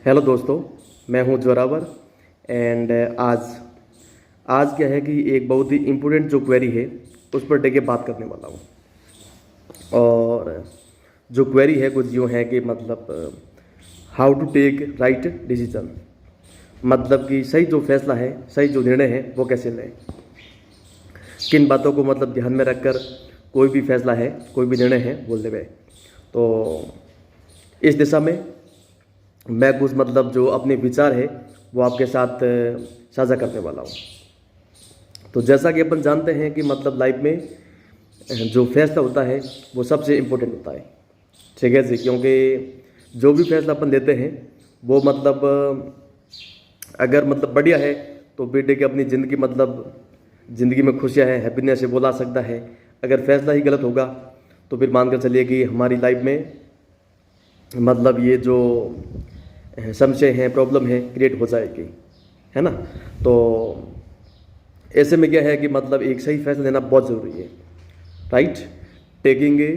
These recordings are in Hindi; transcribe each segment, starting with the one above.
हेलो दोस्तों, मैं हूं जोरावर। एंड आज आज क्या है कि एक बहुत ही इम्पोर्टेंट जो क्वेरी है उस पर टेके बात करने वाला हूं। और जो क्वेरी है कुछ यूँ है कि मतलब how to take right decision, मतलब कि सही जो फैसला है, सही जो निर्णय है वो कैसे लें, किन बातों को मतलब ध्यान में रखकर कोई भी फैसला है, कोई भी निर्णय है वो लेवे। तो इस दिशा में मैं कुछ मतलब जो अपने विचार है वो आपके साथ साझा करने वाला हूँ। तो जैसा कि अपन जानते हैं कि मतलब लाइफ में जो फैसला होता है वो सबसे इम्पोर्टेंट होता है, ठीक है जी। क्योंकि जो भी फैसला अपन लेते हैं वो मतलब अगर मतलब बढ़िया है तो बेटे की अपनी ज़िंदगी मतलब ज़िंदगी में खुशियाँ हैं, हैप्पीनेस है वो ला सकता है। अगर फैसला ही गलत होगा तो फिर मान कर चलिए कि हमारी लाइफ में मतलब ये जो समस्या है, प्रॉब्लम है, क्रिएट हो जाएगी, है ना। तो ऐसे में क्या है कि मतलब एक सही फैसला लेना बहुत ज़रूरी है, right. Taking a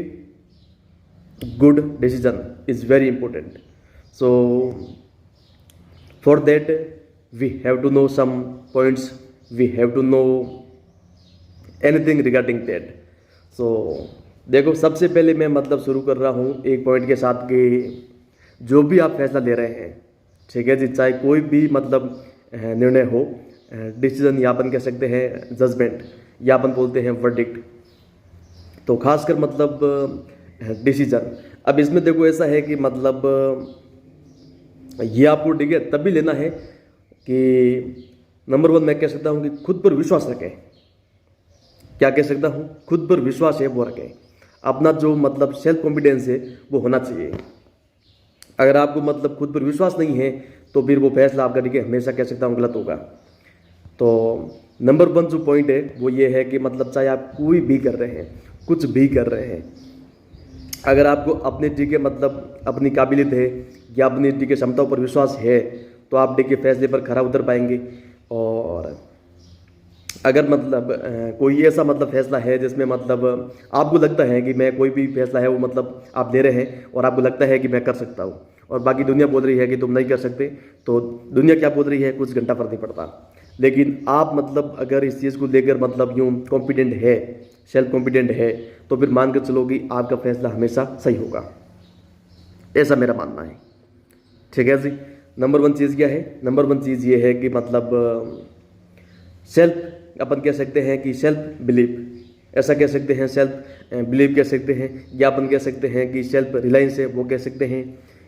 good decision is very important. So for that we have to know some points, we have to know anything regarding that. So देखो, सबसे पहले मैं मतलब शुरू कर रहा हूँ एक पॉइंट के साथ कि जो भी आप फैसला ले रहे हैं, ठीक है जी, चाहे कोई भी मतलब निर्णय हो, डिसीजन या अपन कह सकते हैं जजमेंट, या अपन बोलते हैं वर्डिक्ट। तो खासकर मतलब डिसीजन, अब इसमें देखो ऐसा है कि मतलब ये आपको ठीक है तभी लेना है कि नंबर वन मैं कह सकता हूँ कि खुद पर विश्वास रखें। क्या कह सकता हूँ, खुद पर विश्वास है वो रखें। अपना जो मतलब सेल्फ कॉन्फिडेंस है वो होना चाहिए। अगर आपको मतलब खुद पर विश्वास नहीं है तो फिर वो फैसला आपका ठीक है हमेशा कह सकता हूँ गलत होगा। तो नंबर वन जो पॉइंट है वो ये है कि मतलब चाहे आप कोई भी कर रहे हैं, कुछ भी कर रहे हैं, अगर आपको अपने ठीक है मतलब अपनी काबिलियत है या अपनी ठीक है क्षमताओं पर विश्वास है तो आप ठीक है फैसले पर खरा उतर पाएंगे। और अगर मतलब कोई ऐसा मतलब फैसला है जिसमें मतलब आपको लगता है कि मैं कोई भी फैसला है वो मतलब आप ले रहे हैं और आपको लगता है कि मैं कर सकता हूँ और बाकी दुनिया बोल रही है कि तुम नहीं कर सकते, तो दुनिया क्या बोल रही है कुछ घंटा फर्क नहीं पड़ता। लेकिन आप मतलब अगर इस चीज़ को लेकर मतलब यूँ कॉन्फिडेंट है, सेल्फ कॉन्फिडेंट है, तो फिर मान कर चलो कि आपका फैसला हमेशा सही होगा। ऐसा मेरा मानना है, ठीक है जी। नंबर वन चीज़ क्या है, नंबर वन चीज़ ये है कि मतलब सेल्फ, अपन कह सकते हैं कि सेल्फ बिलीफ, ऐसा कह सकते हैं, सेल्फ बिलीफ कह सकते हैं, या अपन कह सकते हैं कि सेल्फ रिलायंस है वो कह सकते हैं,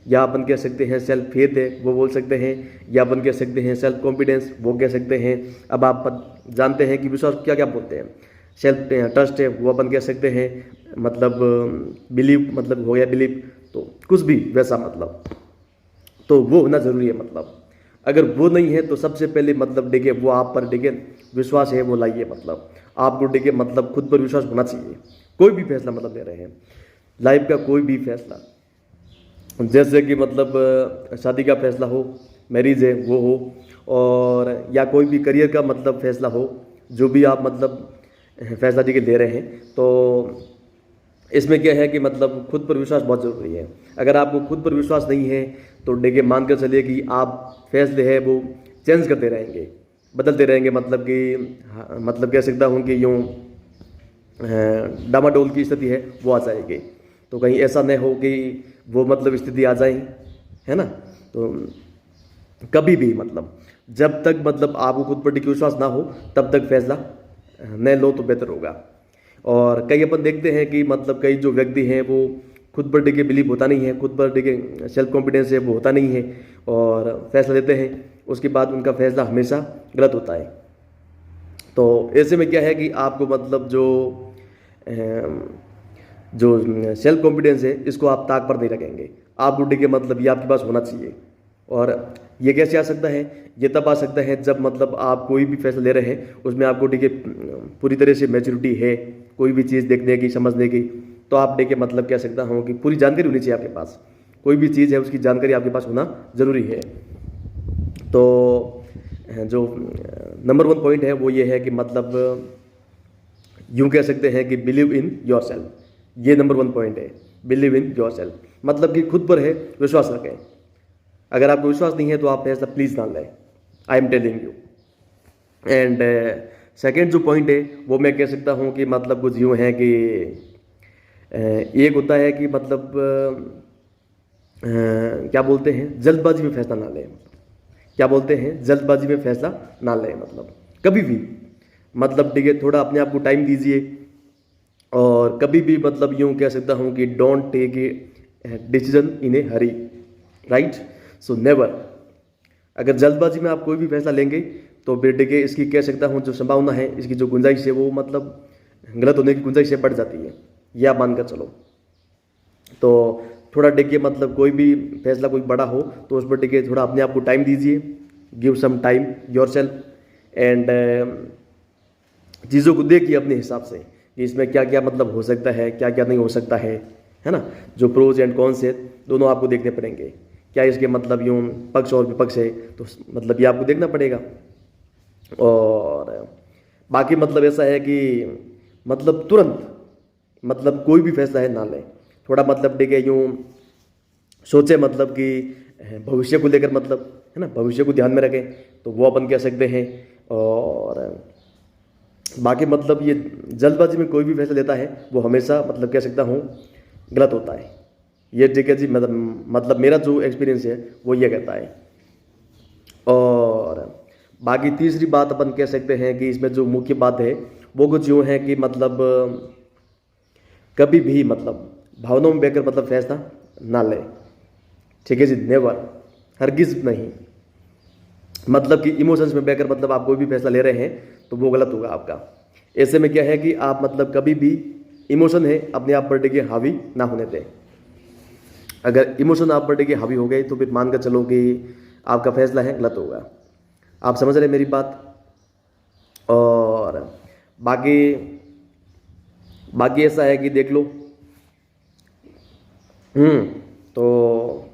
या अपन कह सकते हैं सेल्फ फेथ है वो बोल सकते हैं, या अपन कह सकते हैं सेल्फ कॉन्फिडेंस वो कह सकते हैं। अब आप जानते हैं कि विश्वास क्या क्या बोलते हैं, सेल्फ ट्रस्ट है वो अपन कह सकते हैं, मतलब बिलीव मतलब हो गया बिलीव, तो कुछ भी वैसा मतलब, तो वो होना ज़रूरी है। मतलब अगर वो नहीं है तो सबसे पहले मतलब देखिए वो आप पर देखिए विश्वास है वो लाइए। मतलब आपको देखिए मतलब खुद पर विश्वास होना चाहिए। कोई भी फैसला मतलब ले रहे हैं, लाइफ का कोई भी फैसला, जैसे कि मतलब शादी का फैसला हो, मैरिज है वो हो, और या कोई भी करियर का मतलब फैसला हो, जो भी आप मतलब फैसला देखिए ले रहे हैं, तो इसमें क्या है कि मतलब खुद पर विश्वास बहुत ज़रूरी है। अगर आपको खुद पर विश्वास नहीं है तो देखिए मान कर चलिए कि आप फैसले है वो चेंज करते रहेंगे, बदलते रहेंगे, मतलब कि हाँ, मतलब कह सकता हूँ कि यूँ डामाडोल की स्थिति है वो आ जाएगी। तो कहीं ऐसा न हो कि वो मतलब स्थिति आ जाए, है ना। तो कभी भी मतलब जब तक मतलब आपको खुद पर टिके विश्वास ना हो तब तक फैसला न लो तो बेहतर होगा। और कई अपन देखते हैं कि मतलब कई जो व्यक्ति हैं वो खुद पर टिके बिलीव होता नहीं है, खुद पर टिके सेल्फ कॉन्फिडेंस है वो होता नहीं है, और फैसला लेते हैं उसके बाद उनका फैसला हमेशा गलत होता है। तो ऐसे में क्या है कि आपको मतलब जो सेल्फ कॉन्फिडेंस है इसको आप ताक पर नहीं रखेंगे। आपको ठीक है मतलब ये आपके पास होना चाहिए। और ये कैसे आ सकता है, ये तब आ सकता है जब मतलब आप कोई भी फैसला ले रहे हैं उसमें आपको ठीक है पूरी तरह से मैच्योरिटी है, कोई भी चीज़ देखने की, समझने की। तो आप ठीक है मतलब कह सकता हूँ कि पूरी जानकारी होनी चाहिए आपके पास। कोई भी चीज़ है उसकी जानकारी आपके पास होना ज़रूरी है। तो जो नंबर वन पॉइंट है वो ये है कि मतलब यूँ कह सकते हैं कि बिलीव इन योर सेल्फ, ये नंबर वन पॉइंट है, बिलीव इन योर सेल्फ। मतलब कि खुद पर है विश्वास रखें। अगर आपको विश्वास नहीं है तो आप फैसला प्लीज़ ना लें, I am telling you. And second जो पॉइंट है वो मैं कह सकता हूँ कि मतलब कुछ यूँ है कि एक होता है कि मतलब क्या बोलते हैं, जल्दबाजी में फैसला ना लें। क्या बोलते हैं, जल्दबाजी में फैसला ना लें, मतलब कभी भी, मतलब ठीक है, थोड़ा अपने आप को टाइम दीजिए। और कभी भी मतलब यूँ कह सकता हूँ कि don't take a decision in a hurry, right. So never, अगर जल्दबाजी में आप कोई भी फैसला लेंगे तो फिर ठीक है, इसकी कह सकता हूँ जो संभावना है, इसकी जो गुंजाइश है वो मतलब गलत होने की गुंजाइश है बढ़ जाती है, यह आप मानकर चलो। तो थोड़ा देखिए, मतलब कोई भी फैसला कोई बड़ा हो तो उस पर देखिए थोड़ा अपने आप को टाइम दीजिए, give some time yourself. And चीज़ों को देखिए अपने हिसाब से कि इसमें क्या क्या मतलब हो सकता है, क्या क्या नहीं हो सकता है ना। जो प्रोज एंड कॉन्स है दोनों आपको देखने पड़ेंगे, क्या इसके मतलब यूँ पक्ष और विपक्ष है, तो मतलब ये आपको देखना पड़ेगा। और बाकी मतलब ऐसा है कि मतलब तुरंत मतलब कोई भी फैसला है ना लें, थोड़ा मतलब ठीक है यूँ सोचे, मतलब कि भविष्य को लेकर, मतलब है ना, भविष्य को ध्यान में रखें, तो वो अपन कह सकते हैं। और बाकी मतलब ये जल्दबाजी में कोई भी फैसला लेता है वो हमेशा मतलब कह सकता हूँ गलत होता है, ये ठीक है जी, मतलब मेरा जो एक्सपीरियंस है वो ये कहता है। और बाकी तीसरी बात अपन कह सकते हैं कि इसमें जो मुख्य बात है वो कुछ यूँ है कि मतलब कभी भी मतलब भावनाओं में बहकर मतलब फैसला ना ले, ठीक है जी, नेवर, हरगिज नहीं। मतलब कि इमोशंस में बहकर मतलब आप कोई भी फैसला ले रहे हैं तो वो गलत होगा आपका। ऐसे में क्या है कि आप मतलब कभी भी इमोशन है अपने आप पर टिके हावी ना होने दें। अगर इमोशन आप पर टिके हावी हो गए तो फिर मानकर चलो कि आपका फैसला है गलत होगा। आप समझ रहे हैं मेरी बात। और बाकी ऐसा है कि देख लो, तो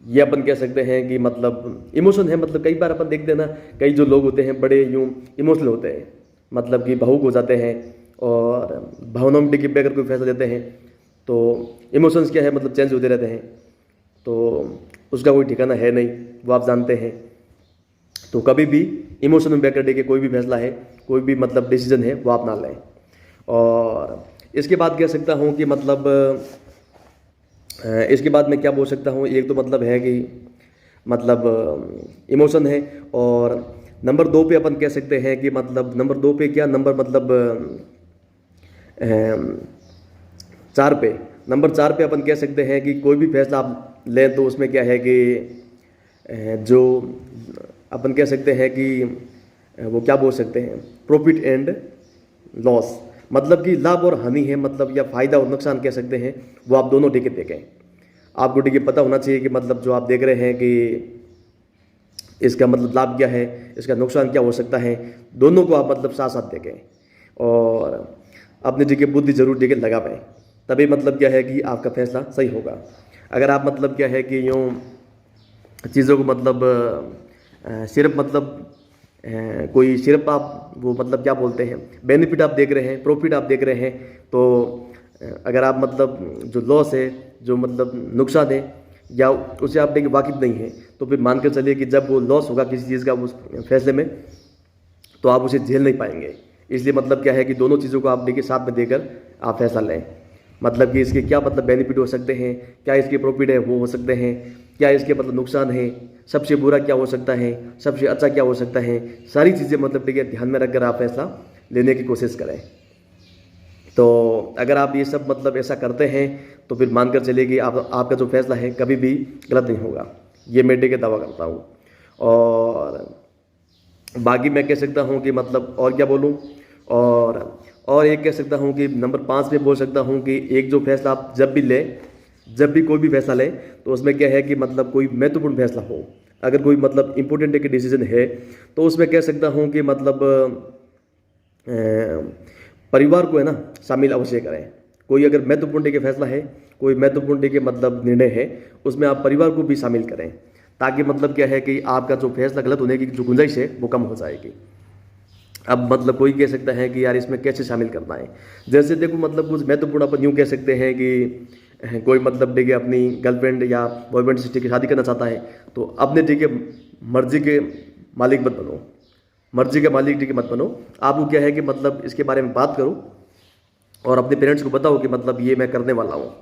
ये अपन कह सकते हैं कि मतलब इमोशन है, मतलब कई बार अपन देखते हैं ना, कई जो लोग होते हैं बड़े यूँ इमोशनल होते हैं, मतलब कि भावुक हो जाते हैं और भावनाओं में टिके अगर कोई फैसला लेते हैं तो इमोशंस क्या है मतलब चेंज होते रहते हैं, तो उसका कोई ठिकाना है नहीं, वो आप जानते हैं। तो कभी भी इमोशन में बैकर के कोई भी फैसला है, कोई भी मतलब डिसीजन है वो आप ना लें। और इसके बाद कह सकता हूँ कि मतलब इसके बाद मैं क्या बोल सकता हूँ, एक तो मतलब है कि मतलब इमोशन है। और नंबर 2 पे अपन कह सकते हैं कि मतलब नंबर 2 पे क्या, नंबर मतलब 4 पे, नंबर 4 पे अपन कह सकते हैं कि कोई भी फैसला आप लें तो उसमें क्या है कि जो अपन कह सकते हैं कि वो क्या बोल सकते हैं, प्रॉफिट एंड लॉस, मतलब कि लाभ और हानि है, मतलब या फायदा और नुकसान कह सकते हैं, वो आप दोनों टिकट देखें। आपको टिकट पता होना चाहिए कि मतलब जो आप देख रहे हैं कि इसका मतलब लाभ क्या है, इसका नुकसान क्या हो सकता है, दोनों को आप मतलब साथ साथ देखें। और अपनी जगह बुद्धि जरूर जगह लगा पाएँ, तभी मतलब क्या है कि आपका फैसला सही होगा। अगर आप मतलब क्या है कि यूँ चीज़ों को मतलब सिर्फ मतलब कोई सिर्फ आप वो मतलब क्या बोलते हैं बेनिफिट आप देख रहे हैं, प्रॉफिट आप देख रहे हैं, तो अगर आप मतलब जो लॉस है, जो मतलब नुकसान है या उसे आप देखिए वाकिफ नहीं है, तो फिर मान कर चलिए कि जब वो लॉस होगा किसी चीज़ का उस फैसले में, तो आप उसे झेल नहीं पाएंगे। इसलिए मतलब क्या है कि दोनों चीज़ों को आप देखिए साथ में देकर आप फैसला लें, मतलब कि इसके क्या मतलब बेनिफिट हो सकते हैं, क्या इसके प्रॉफिट है वो हो सकते हैं, क्या इसके मतलब नुकसान है, सबसे बुरा क्या हो सकता है, सबसे अच्छा क्या हो सकता है, सारी चीज़ें मतलब ठीक है ध्यान में रखकर आप फैसला लेने की कोशिश करें। तो अगर आप ये सब मतलब ऐसा करते हैं तो फिर मानकर चलिए कि आपका जो फैसला है कभी भी गलत नहीं होगा, ये मैं के दावा करता हूँ। और बाकी मैं कह सकता हूँ कि मतलब और क्या बोलूँ, और एक कह सकता हूँ कि नंबर 5 पे बोल सकता हूँ कि एक जो फैसला आप जब भी कोई भी फैसला लें तो उसमें क्या है कि मतलब कोई महत्वपूर्ण फैसला हो, अगर कोई मतलब इम्पोर्टेंट एक डिसीजन है तो उसमें कह सकता हूँ कि मतलब परिवार को है ना शामिल अवश्य करें। कोई अगर महत्वपूर्ण के फैसला है, कोई महत्वपूर्ण के मतलब निर्णय है, उसमें आप परिवार को भी शामिल करें, ताकि मतलब क्या है कि आपका जो फैसला गलत होने की जो गुंजाइश है वो कम हो जाएगी। अब मतलब कोई कह सकता है कि यार इसमें कैसे शामिल करना है, जैसे देखो मतलब कुछ महत्वपूर्ण अपन यूँ कह सकते हैं कि कोई मतलब देखिए अपनी गर्लफ्रेंड या बॉयफ्रेंड से ठीक है शादी करना चाहता है, तो अपने ठीक है मर्जी के मालिक मत बनो, मर्जी के मालिक ठीक है मत बनो। आपको क्या है कि मतलब इसके बारे में बात करो और अपने पेरेंट्स को बताओ कि मतलब ये मैं करने वाला हूँ।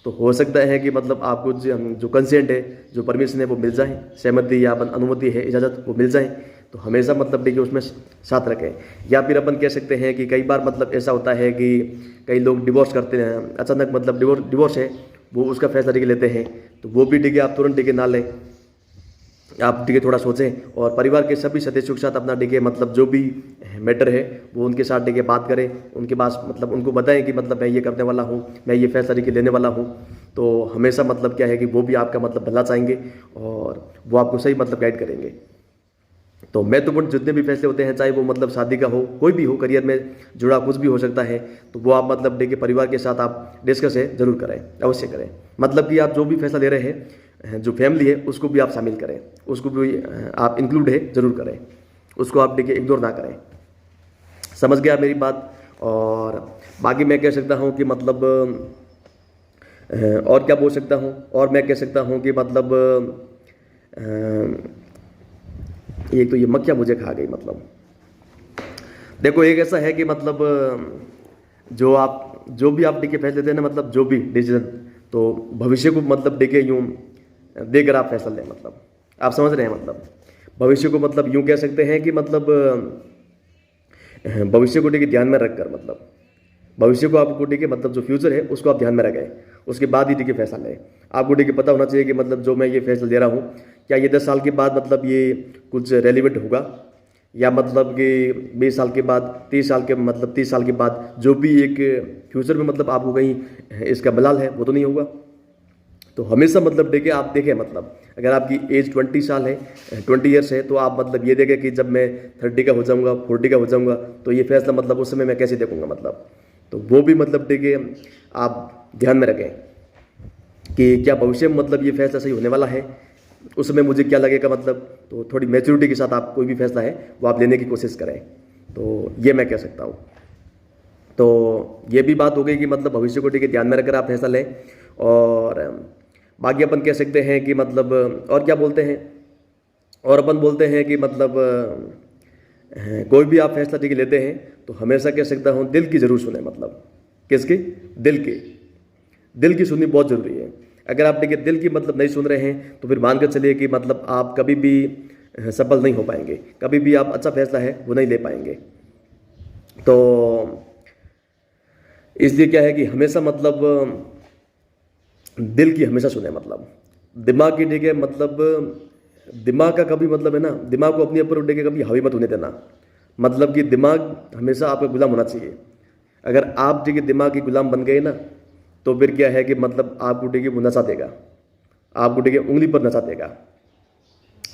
तो हो सकता है कि मतलब आपको जो कंसेंट है, जो परमिशन है वो मिल जाए, सहमति या अनुमति है, इजाज़त वो मिल जाए। तो हमेशा मतलब देखिए उसमें साथ रखें। या फिर अपन कह सकते हैं कि कई बार मतलब ऐसा होता है कि कई लोग डिवोर्स करते हैं, अचानक मतलब डिवोर्स है वो उसका फैसला ठीक लेते हैं, तो वो भी ठीक है आप तुरंत ठीक ना लें। आप ठीक है थोड़ा सोचें और परिवार के सभी सदस्यों के साथ अपना ठीक है मतलब जो भी मैटर है वो उनके साथ ठीक है बात करें, उनके पास मतलब उनको बताएं कि मतलब मैं ये करने वाला हूँ, मैं ये फैसला ठीक लेने वाला हूँ। तो हमेशा मतलब क्या है कि वो भी आपका मतलब भला चाहेंगे और वो आपको सही मतलब गाइड करेंगे। तो महत्वपूर्ण जितने भी फैसले होते हैं, चाहे वो मतलब शादी का हो, कोई भी हो, करियर में जुड़ा कुछ भी हो सकता है, तो वो आप मतलब देखिए परिवार के साथ आप डिस्कस है जरूर करें, अवश्य करें। मतलब कि आप जो भी फैसला ले रहे हैं, जो फैमिली है उसको भी आप शामिल करें, उसको भी आप इंक्लूड है जरूर करें, उसको आप देखिए इग्नोर ना करें। समझ गया मेरी बात। और बाकी मैं कह सकता हूँ कि मतलब और क्या बोल सकता हूँ, और मैं कह सकता हूँ कि मतलब एक तो ये मक्खियाँ मुझे खा गई। मतलब देखो एक ऐसा है कि मतलब जो भी आप देखिए फैसले लेते हैं ना, मतलब जो भी डिसीजन, तो भविष्य को मतलब देखिए यूँ देकर आप फैसला लें। मतलब आप समझ रहे हैं, मतलब भविष्य को मतलब यूँ कह सकते हैं कि मतलब भविष्य को देखिए ध्यान में रखकर, मतलब भविष्य को आपको देखिए मतलब जो फ्यूचर है उसको आप ध्यान में रखें, उसके बाद ही देखिए फैसला लें। आपको देखिए पता होना चाहिए कि मतलब जो मैं ये फैसला ले रहा हूँ, क्या ये 10 साल के बाद मतलब ये कुछ रेलिवेंट होगा, या मतलब कि 20 साल के बाद, 30 साल के मतलब 30 साल के बाद जो भी एक फ्यूचर में मतलब आपको कहीं इसका मलाल है वो तो नहीं होगा। तो हमेशा मतलब देखिए आप देखें, मतलब अगर आपकी एज 20 साल है, 20 ईयर्स है, तो आप मतलब ये देखें कि जब मैं 30 का हो जाऊंगा, 40 का हो जाऊंगा, तो ये फैसला मतलब उस समय मैं कैसे देखूंगा। मतलब तो वो भी मतलब देखिए आप ध्यान में रखें कि क्या भविष्य में मतलब ये फैसला सही होने वाला है, उस समय मुझे क्या लगेगा। मतलब तो थोड़ी मैच्योरिटी के साथ आप कोई भी फैसला है वो आप लेने की कोशिश करें। तो ये मैं कह सकता हूँ। तो ये भी बात हो गई कि मतलब भविष्य को ठीक है ध्यान में रखकर आप फैसला लें। और बाकी अपन कह सकते हैं कि मतलब और क्या बोलते हैं, और अपन बोलते हैं कि मतलब कोई भी आप फैसला ठीक लेते हैं तो हमेशा कह सकता हूँ दिल की जरूर सुने। मतलब किसकी? दिल की सुननी बहुत ज़रूरी है। अगर आप देखिए दिल की मतलब नहीं सुन रहे हैं तो फिर मानकर चलिए कि मतलब आप कभी भी सफल नहीं हो पाएंगे, कभी भी आप अच्छा फैसला है वो नहीं ले पाएंगे। तो इसलिए क्या है कि हमेशा मतलब दिल की हमेशा सुने। मतलब दिमाग की ठीक है मतलब दिमाग का कभी मतलब है ना, दिमाग को अपने ऊपर उठे के कभी हावी मत होने देना। मतलब कि दिमाग हमेशा आपका गुलाम होना चाहिए। अगर आप ठीक है दिमाग के गुलाम बन गए ना, तो फिर क्या है कि मतलब आपको ठीक है वो नशा देगा, आपको ठीक है उंगली पर नशा देगा।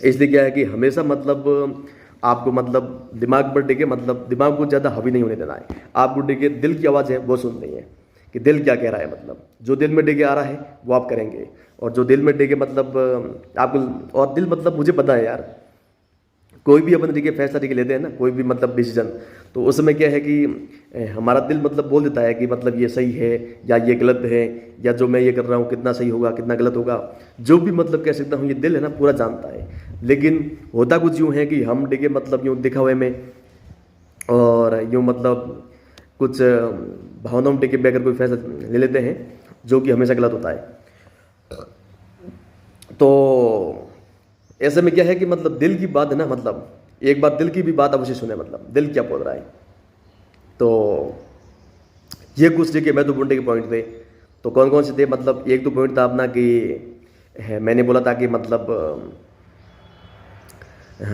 इसलिए क्या है कि हमेशा मतलब आपको मतलब दिमाग पर ठीक है मतलब दिमाग को ज़्यादा हावी नहीं होने देना है। आपको ठीक है दिल की आवाज़ है वो सुननी है कि दिल क्या कह रहा है। मतलब जो दिल में ठीक है आ रहा है वो आप करेंगे, और जो दिल में ठीक है मतलब आपको, और दिल मतलब मुझे पता है यार, कोई भी अपन देखिए फैसला देखिए लेते हैं ना, कोई भी मतलब डिसीजन, तो उस समय क्या है कि हमारा दिल मतलब बोल देता है कि मतलब ये सही है या ये गलत है, या जो मैं ये कर रहा हूँ कितना सही होगा कितना गलत होगा। जो भी मतलब कह सकता हूँ ये दिल है ना पूरा जानता है। लेकिन होता कुछ यूँ है कि हम देखिए मतलब यूँ दिखावे में और यूँ मतलब कुछ भावनाओं में टिके बहकर कोई फैसला ले लेते हैं जो कि हमेशा गलत होता है। तो ऐसे में क्या है कि मतलब दिल की बात है ना, मतलब एक बार दिल की भी बात अवश्य सुने, मतलब दिल क्या बोल रहा है। तो ये कुछ देखिए महत्वपूर्ण के पॉइंट थे। तो कौन कौन से थे? मतलब एक तो पॉइंट था अपना कि मैंने बोला था कि मतलब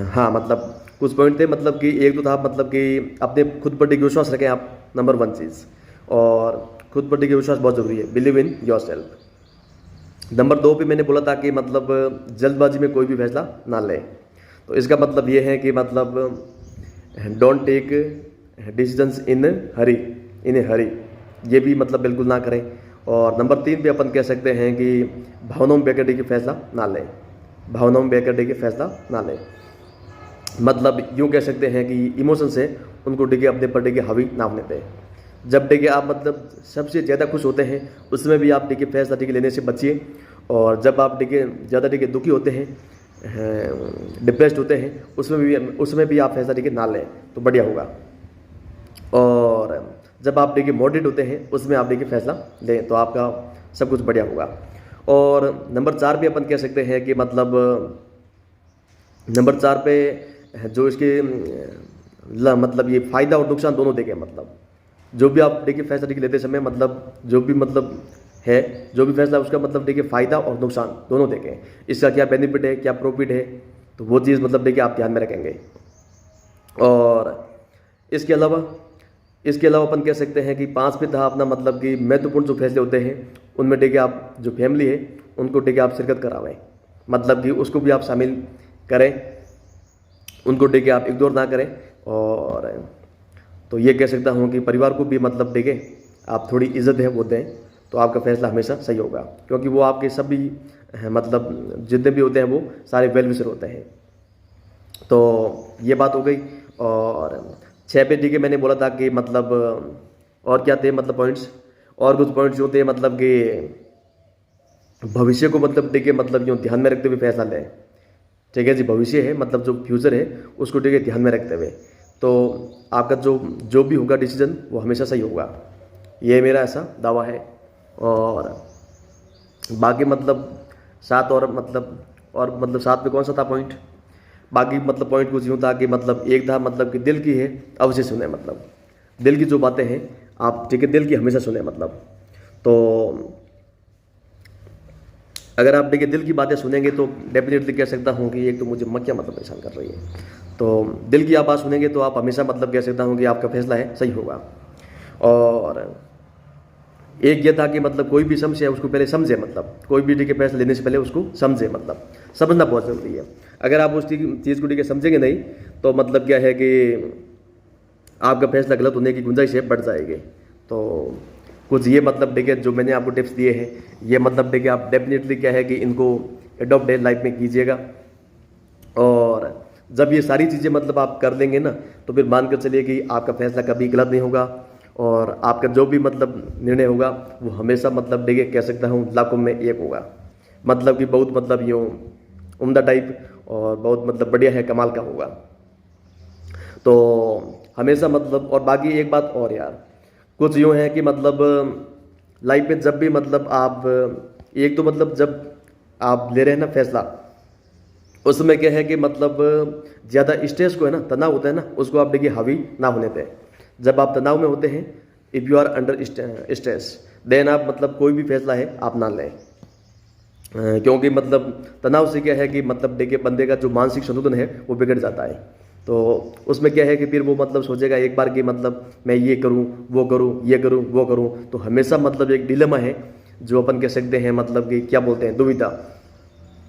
हाँ मतलब कुछ पॉइंट थे, मतलब कि एक तो था मतलब कि अपने खुद पर टिके विश्वास रखें आप, नंबर 1 चीज़। और खुद पर टिके विश्वास बहुत ज़रूरी है, believe in your self. Number 2 पे मैंने बोला था कि मतलब जल्दबाजी में कोई भी फैसला ना लें। तो इसका मतलब ये है कि मतलब डोंट टेक डिसीजंस इन हरी, ये भी मतलब बिल्कुल ना करें। और नंबर 3 पे अपन कह सकते हैं कि भावनाओं में बहकर के फैसला ना लें, भावनाओं में बहकर के फैसला ना लें। मतलब यूँ कह सकते हैं कि इमोशन से उनको डिगे अपने पर डिगे हावी ना होने दें। जब देखिए आप मतलब सबसे ज़्यादा खुश होते हैं उसमें भी आप देखिए फैसला देखिए लेने से बचिए। और जब आप देखिए ज़्यादा देखिए दुखी होते हैं, डिप्रेस्ड होते हैं, उसमें भी आप फैसला देखिए ना लें तो बढ़िया होगा। और जब आप देखिए मॉडरेट होते हैं उसमें आप देखिए फैसला लें तो आपका सब कुछ बढ़िया होगा। और नंबर 4 पे अपन कह सकते हैं कि मतलब नंबर 4 पे जो इसके मतलब ये फ़ायदा और नुकसान दोनों देखें। मतलब जो भी आप देखिए फैसला देखिए लेते समय मतलब जो भी मतलब है, जो भी फैसला उसका मतलब देखिए फ़ायदा और नुकसान दोनों देखें, इसका क्या बेनिफिट है, क्या प्रॉफिट है, तो वो चीज़ मतलब देखिए आप ध्यान में रखेंगे। और इसके अलावा अपन कह सकते हैं कि 5 पे था अपना मतलब कि महत्वपूर्ण जो फैसले होते हैं उनमें देखिए आप जो फैमिली है उनको देखिए आप शिरकत करावें, मतलब कि उसको भी आप शामिल करें, उनको देखिए आप इग्नोर ना करें। और तो ये कह सकता हूँ कि परिवार को भी मतलब देखिए आप थोड़ी इज्जत है वो दें तो आपका फैसला हमेशा सही होगा, क्योंकि वो आपके सभी मतलब जितने भी होते हैं वो सारे वेल विशर होते हैं। तो ये बात हो गई। और 6 पे देखिए मैंने बोला था कि मतलब और क्या थे मतलब पॉइंट्स, और कुछ पॉइंट्स जो थे मतलब कि भविष्य को मतलब देखिए मतलब यूँ ध्यान में रखते हुए फैसला लें। ठीक है जी, भविष्य है मतलब जो फ्यूचर है उसको देखिए ध्यान में रखते हुए तो आपका जो भी होगा डिसीजन वो हमेशा सही होगा, ये मेरा ऐसा दावा है। और बाकी मतलब 7 और मतलब 7 पे कौन सा था पॉइंट, बाकी मतलब पॉइंट कुछ यूँ था कि मतलब एक था मतलब कि दिल की है अवश्य सुने, मतलब दिल की जो बातें हैं आप ठीक है दिल की हमेशा सुने। मतलब तो अगर आप देखिए दिल की बातें सुनेंगे तो डेफिनेटली कह सकता हूँ कि एक तो मुझे मक्खियाँ मतलब परेशान कर रही है, तो दिल की आप बात सुनेंगे तो आप हमेशा मतलब कह सकता हूँ कि आपका फैसला है सही होगा। और एक ये था कि मतलब कोई भी समस्या है उसको पहले समझे, मतलब कोई भी ठीक है फैसला लेने से पहले उसको समझे, मतलब समझना बहुत ज़रूरी है। अगर आप उस चीज़ को ठीक है समझेंगे नहीं तो मतलब क्या है कि आपका फैसला गलत होने की गुंजाइश है बढ़ जाएगी। तो कुछ ये मतलब देखिए जो मैंने आपको टिप्स दिए हैं ये मतलब देखिए आप डेफिनेटली क्या है कि इनको एडॉप्ट डे लाइफ में कीजिएगा। और जब ये सारी चीज़ें मतलब आप कर देंगे ना तो फिर मान कर चलिए कि आपका फैसला कभी गलत नहीं होगा और आपका जो भी मतलब निर्णय होगा वो हमेशा मतलब देखिए कह सकता हूँ लाखों में एक होगा, मतलब कि बहुत मतलब यूँ उम्दा टाइप और बहुत मतलब बढ़िया है, कमाल का होगा। तो हमेशा मतलब और बाकी एक बात और यार, कुछ यूँ है कि मतलब लाइफ में जब भी मतलब आप एक तो मतलब जब आप ले रहे हैं ना फैसला उसमें क्या है कि मतलब ज़्यादा स्ट्रेस को है ना, तनाव होता है ना, उसको आप देखिए हावी ना होने दें। जब आप तनाव में होते हैं, if you are under stress then आप मतलब कोई भी फैसला है आप ना लें। क्योंकि मतलब तनाव से क्या है कि मतलब देखिए बंदे का जो मानसिक संतुलन है वो बिगड़ जाता है। तो उसमें क्या है कि फिर वो मतलब सोचेगा एक बार कि मतलब मैं ये करूं वो करूं ये करूं वो करूं, तो हमेशा मतलब एक डिलेमा है जो अपन कह सकते हैं मतलब कि क्या बोलते हैं दुविधा,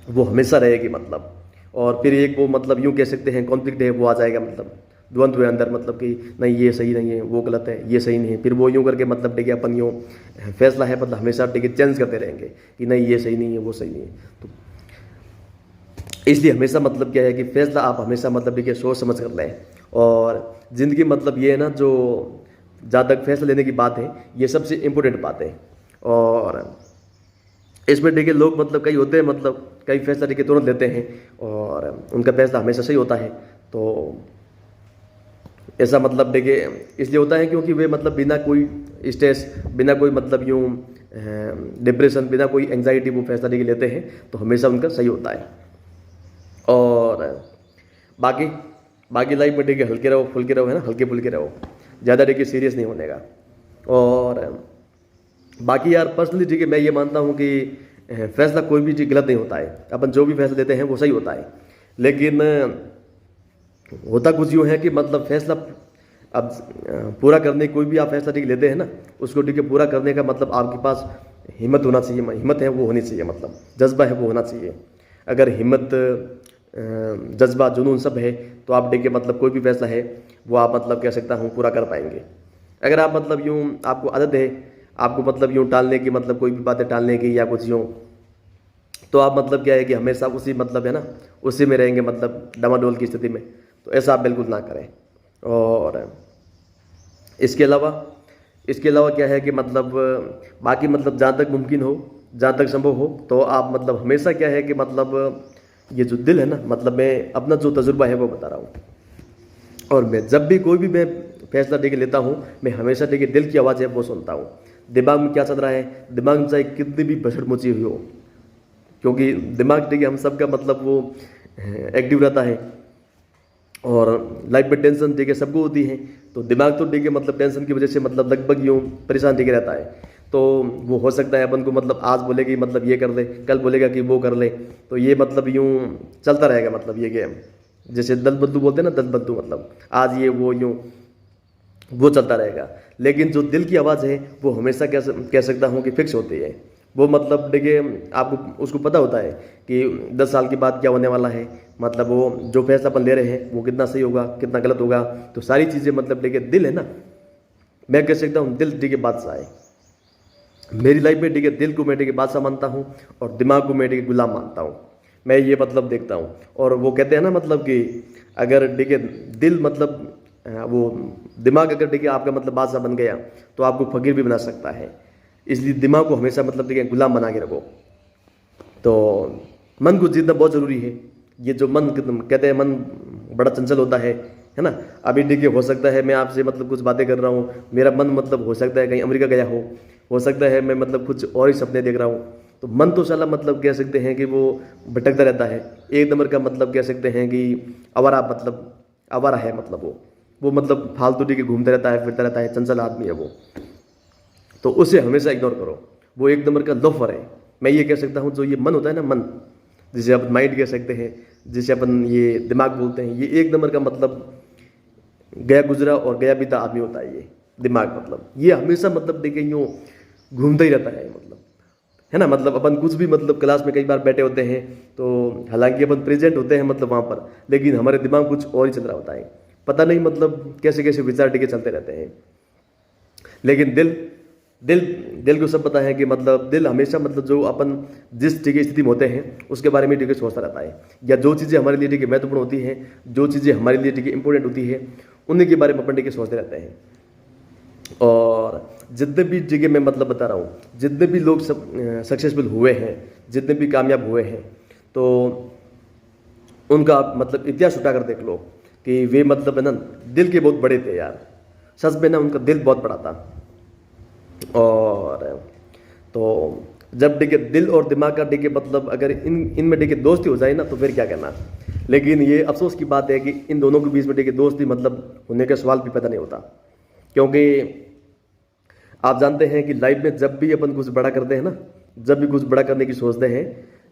वो हमेशा रहेगी मतलब। और फिर एक वो मतलब यूँ कह सकते हैं कॉन्फ्लिक्ट है वो आ जाएगा, मतलब द्वंद्व है अंदर, मतलब कि नहीं ये सही नहीं है वो गलत है ये सही नहीं है, फिर वो यूँ करके मतलब देखिए अपन यूँ फैसला है मतलब हमेशा देखिए चेंज करते रहेंगे कि नहीं ये सही नहीं है वो सही नहीं है। तो इसलिए हमेशा मतलब क्या है कि फैसला आप हमेशा मतलब देखिए सोच समझ कर लें। और ज़िंदगी मतलब ये है ना जो जहाँ तक फैसला लेने की बात है ये सबसे इम्पोर्टेंट बात है। और इसमें देखिए लोग मतलब कई होते हैं मतलब कई फैसला देखिए तुरंत लेते हैं और उनका फैसला हमेशा सही होता है। तो ऐसा मतलब देखिए इसलिए होता है क्योंकि वे मतलब बिना कोई स्ट्रेस बिना कोई मतलब यूँ डिप्रेशन बिना कोई एंग्जाइटी वो फैसला देखिए लेते हैं तो हमेशा उनका सही होता है। और बाकी बाकी लाइफ में देखिए हल्के रहो फुल्के रहो, है ना, हल्के फुल्के रहो, ज़्यादा देखिए सीरियस नहीं होने का। और बाकी यार पर्सनली ठीक है मैं ये मानता हूँ कि फैसला कोई भी चीज़ गलत नहीं होता है, अपन जो भी फैसला लेते हैं वो सही होता है। लेकिन होता कुछ यूँ है कि मतलब फैसला अब पूरा करने कोई भी आप फैसला ठीक लेते हैं ना उसको ठीक है पूरा करने का मतलब आपके पास हिम्मत होना चाहिए, हिम्मत है वो होनी चाहिए, मतलब जज्बा है वो होना चाहिए। अगर हिम्मत जज्बा जुनून सब है तो आप देखिए मतलब कोई भी फैसला है वो आप मतलब कह सकता हूँ पूरा कर पाएंगे। अगर आप मतलब यूँ आपको आदत है आपको मतलब यूँ टालने की, मतलब कोई भी बातें टालने की या कुछ यूँ, तो आप मतलब क्या है कि हमेशा उसी मतलब है ना उसी में रहेंगे मतलब डामाडोल की स्थिति में, तो ऐसा आप बिल्कुल ना करें। और इसके अलावा इसके अलावा क्या है कि मतलब बाकी मतलब जहाँ तक मुमकिन हो, जहाँ तक संभव हो, तो आप मतलब हमेशा क्या है कि मतलब ये जो दिल है ना, मतलब मैं अपना जो तजुर्बा है वो बता रहा हूँ। और मैं जब भी कोई भी मैं फैसला लेके लेता हूँ, मैं हमेशा देखिए दिल की आवाज़ है वो सुनता हूँ। दिमाग में क्या चल रहा है, दिमाग में चाहे कितनी भी भसड़ मची हुई हो, क्योंकि दिमाग देखिए हम सबका मतलब वो एक्टिव रहता है, और लाइफ में टेंशन देखिए सबको होती है। तो दिमाग तो देखिए मतलब टेंशन की वजह से मतलब लगभग यूँ परेशान देखिए रहता है। तो वो हो सकता है अपन को मतलब आज बोलेगा कि मतलब ये कर ले, कल बोलेगा कि वो कर ले, तो ये मतलब यूँ चलता रहेगा मतलब ये गेम। जैसे दल बदलू बोलते हैं ना, दल बदलू, मतलब आज ये वो यूँ वो चलता रहेगा। लेकिन जो दिल की आवाज़ है वो हमेशा कह सकता हूँ कि फिक्स होती है। वो मतलब देखिए आपको उसको पता होता है कि 10 साल के बाद क्या होने वाला है, मतलब वो जो फैसला अपन ले रहे हैं वो कितना सही होगा, कितना गलत होगा। तो सारी चीज़ें मतलब देखिए दिल है ना, मैं कह सकता हूँ दिल देखिए बादशाह है। मेरी लाइफ में देखिए दिल को मैं देखिए बादशाह मानता हूँ, और दिमाग को मैं देखिए गुलाम मानता हूँ। मैं ये मतलब देखता हूँ। और वो कहते हैं ना मतलब कि अगर देखिए दिल मतलब वो दिमाग अगर देखिए आपका मतलब बादशाह बन गया तो आपको फकीर भी बना सकता है। इसलिए दिमाग को हमेशा मतलब देखिए गुलाम बना के रखो। तो मन को जीतना बहुत ज़रूरी है। ये जो मन कहते हैं मन बड़ा चंचल होता है ना। अभी देखिए हो सकता है मैं आपसे मतलब कुछ बातें कर रहा हूँ, मेरा मन मतलब हो सकता है कहीं अमेरिका गया हो सकता है मैं मतलब कुछ और ही सपने देख रहा हूँ। तो मन तो साला मतलब कह सकते हैं कि वो भटकता रहता है। एक नंबर का मतलब कह सकते हैं कि आवारा, मतलब आवारा है, मतलब वो मतलब फालतू के घूमता रहता है, फिरता रहता है, चंचल आदमी है वो। तो उसे हमेशा इग्नोर करो, वो एक नंबर का लोफर है। मैं ये कह सकता हूँ जो ये मन होता है ना, मन जिसे अपन माइंड कह सकते हैं, जिसे अपन ये दिमाग बोलते हैं, ये एक नंबर का मतलब गया गुजरा और गया बीता आदमी होता है ये दिमाग। मतलब ये हमेशा मतलब देखिए यूँ घूमता ही रहता है, मतलब है ना। मतलब अपन कुछ भी मतलब क्लास में कई बार बैठे होते हैं तो हालांकि अपन प्रेजेंट होते हैं मतलब वहाँ पर, लेकिन हमारे दिमाग कुछ और ही चल रहा होता है। पता नहीं मतलब कैसे कैसे विचार टिके चलते रहते हैं। लेकिन दिल दिल दिल को सब पता है कि मतलब दिल हमेशा मतलब जो अपन जिस ठीक स्थिति में होते हैं उसके बारे में ठीक सोचता रहता है, या जो चीज़ें हमारे लिए ठीक महत्वपूर्ण होती हैं, जो चीज़ें हमारे लिए ठीक इंपॉर्टेंट होती है, उन्हीं के बारे में अपन ठीक सोचते रहते हैं। और जितने भी जगह मैं मतलब बता रहा हूँ, जितने भी लोग सब सक्सेसफुल हुए हैं, जितने भी कामयाब हुए हैं, तो उनका मतलब इतिहास उठा कर देख लो कि वे मतलब है ना दिल के बहुत बड़े थे यार। सच में ना उनका दिल बहुत बड़ा था। और तो जब देखिए दिल और दिमाग का देखिए मतलब अगर इनमें देखिए दोस्ती हो जाए ना तो फिर क्या कहना। लेकिन ये अफसोस की बात है कि इन दोनों के बीच में देखिए दोस्ती मतलब होने का सवाल भी पैदा नहीं होता। क्योंकि आप जानते हैं कि लाइफ में जब भी अपन कुछ बड़ा करते हैं ना, जब भी कुछ बड़ा करने की सोचते हैं,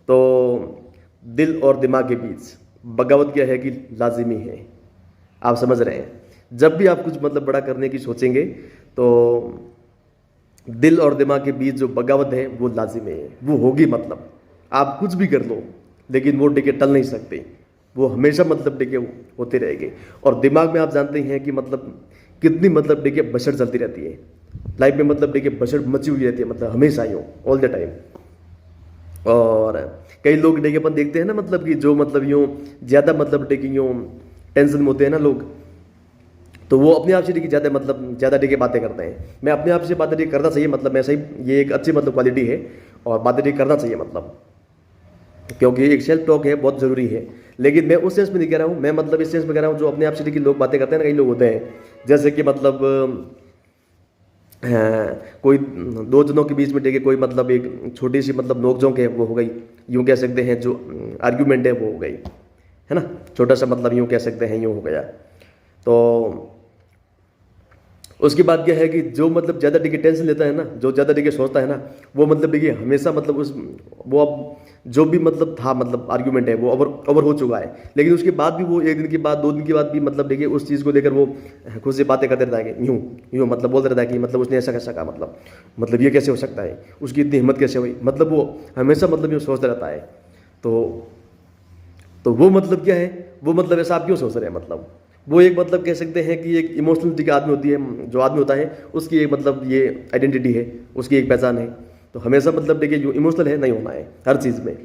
तो दिल और दिमाग के बीच बगावत क्या है कि लाजिमी है। आप समझ रहे हैं, जब भी आप कुछ मतलब बड़ा करने की सोचेंगे तो दिल और दिमाग के बीच जो बगावत है वो लाजिमी है, वो होगी। मतलब आप कुछ भी कर लो लेकिन वो डिके टल नहीं सकते, वो हमेशा मतलब डिके होते रहेंगे। और दिमाग में आप जानते हैं कि मतलब कितनी मतलब डिके बशर चलती रहती है लाइफ में, मतलब डिके बशर मची हुई रहती है, मतलब हमेशा ही हो, ऑल द टाइम। और कई लोग डिके अपन देखते हैं ना, मतलब कि जो मतलब यूँ ज़्यादा मतलब डिके यूँ टेंशन में होते हैं ना लोग, तो वो अपने आप से देखिए ज़्यादा मतलब ज़्यादा देखिए बातें करते हैं। मैं अपने आप से बातें देखिए करना चाहिए, मतलब मैं सही, ये एक अच्छी मतलब क्वालिटी है और बातें देखिए करना चाहिए, मतलब क्योंकि एक सेल्फ टॉक है बहुत ज़रूरी है। लेकिन मैं उस सेंस में नहीं कह रहा हूँ, मैं मतलब इस सेंस में कह रहा हूँ जो अपने आप से देखिए लोग बातें करते हैं ना, कई लोग होते हैं जैसे कि मतलब कोई दो जनों के बीच में देखिए कोई मतलब एक छोटी सी मतलब नोकझोंक है वो हो गई, यूँ कह सकते हैं जो आर्ग्यूमेंट है वो हो गई, है ना, छोटा सा मतलब यूँ कह सकते हैं यूँ हो गया। तो उसके बाद क्या है कि जो मतलब ज़्यादा देखिए टेंशन लेता है ना, जो ज़्यादा देखिए सोचता है ना, वो मतलब देखिए हमेशा मतलब वो अब जो भी मतलब था मतलब आर्ग्यूमेंट है वो ओवर हो चुका है। लेकिन उसके बाद भी वो एक दिन के बाद, 2 दिन के बाद भी मतलब देखिए उस चीज़ को लेकर वो खुद से बातें करते रहता है, यूँ मतलब बोलते रहता है कि मतलब उसने ऐसा कैसा कहा, मतलब ये कैसे हो सकता है, उसकी इतनी हिम्मत कैसे हुई, मतलब वो हमेशा मतलब यूँ सोचता रहता है। तो वो मतलब क्या है, वो मतलब ऐसा आप क्यों सोच रहे हैं, मतलब वो एक मतलब कह सकते हैं कि एक इमोशनलिटी का आदमी होती है, जो आदमी होता है उसकी एक मतलब ये आइडेंटिटी है, उसकी एक पहचान है। तो हमेशा मतलब देखिए जो इमोशनल है नहीं होना है हर चीज़ में।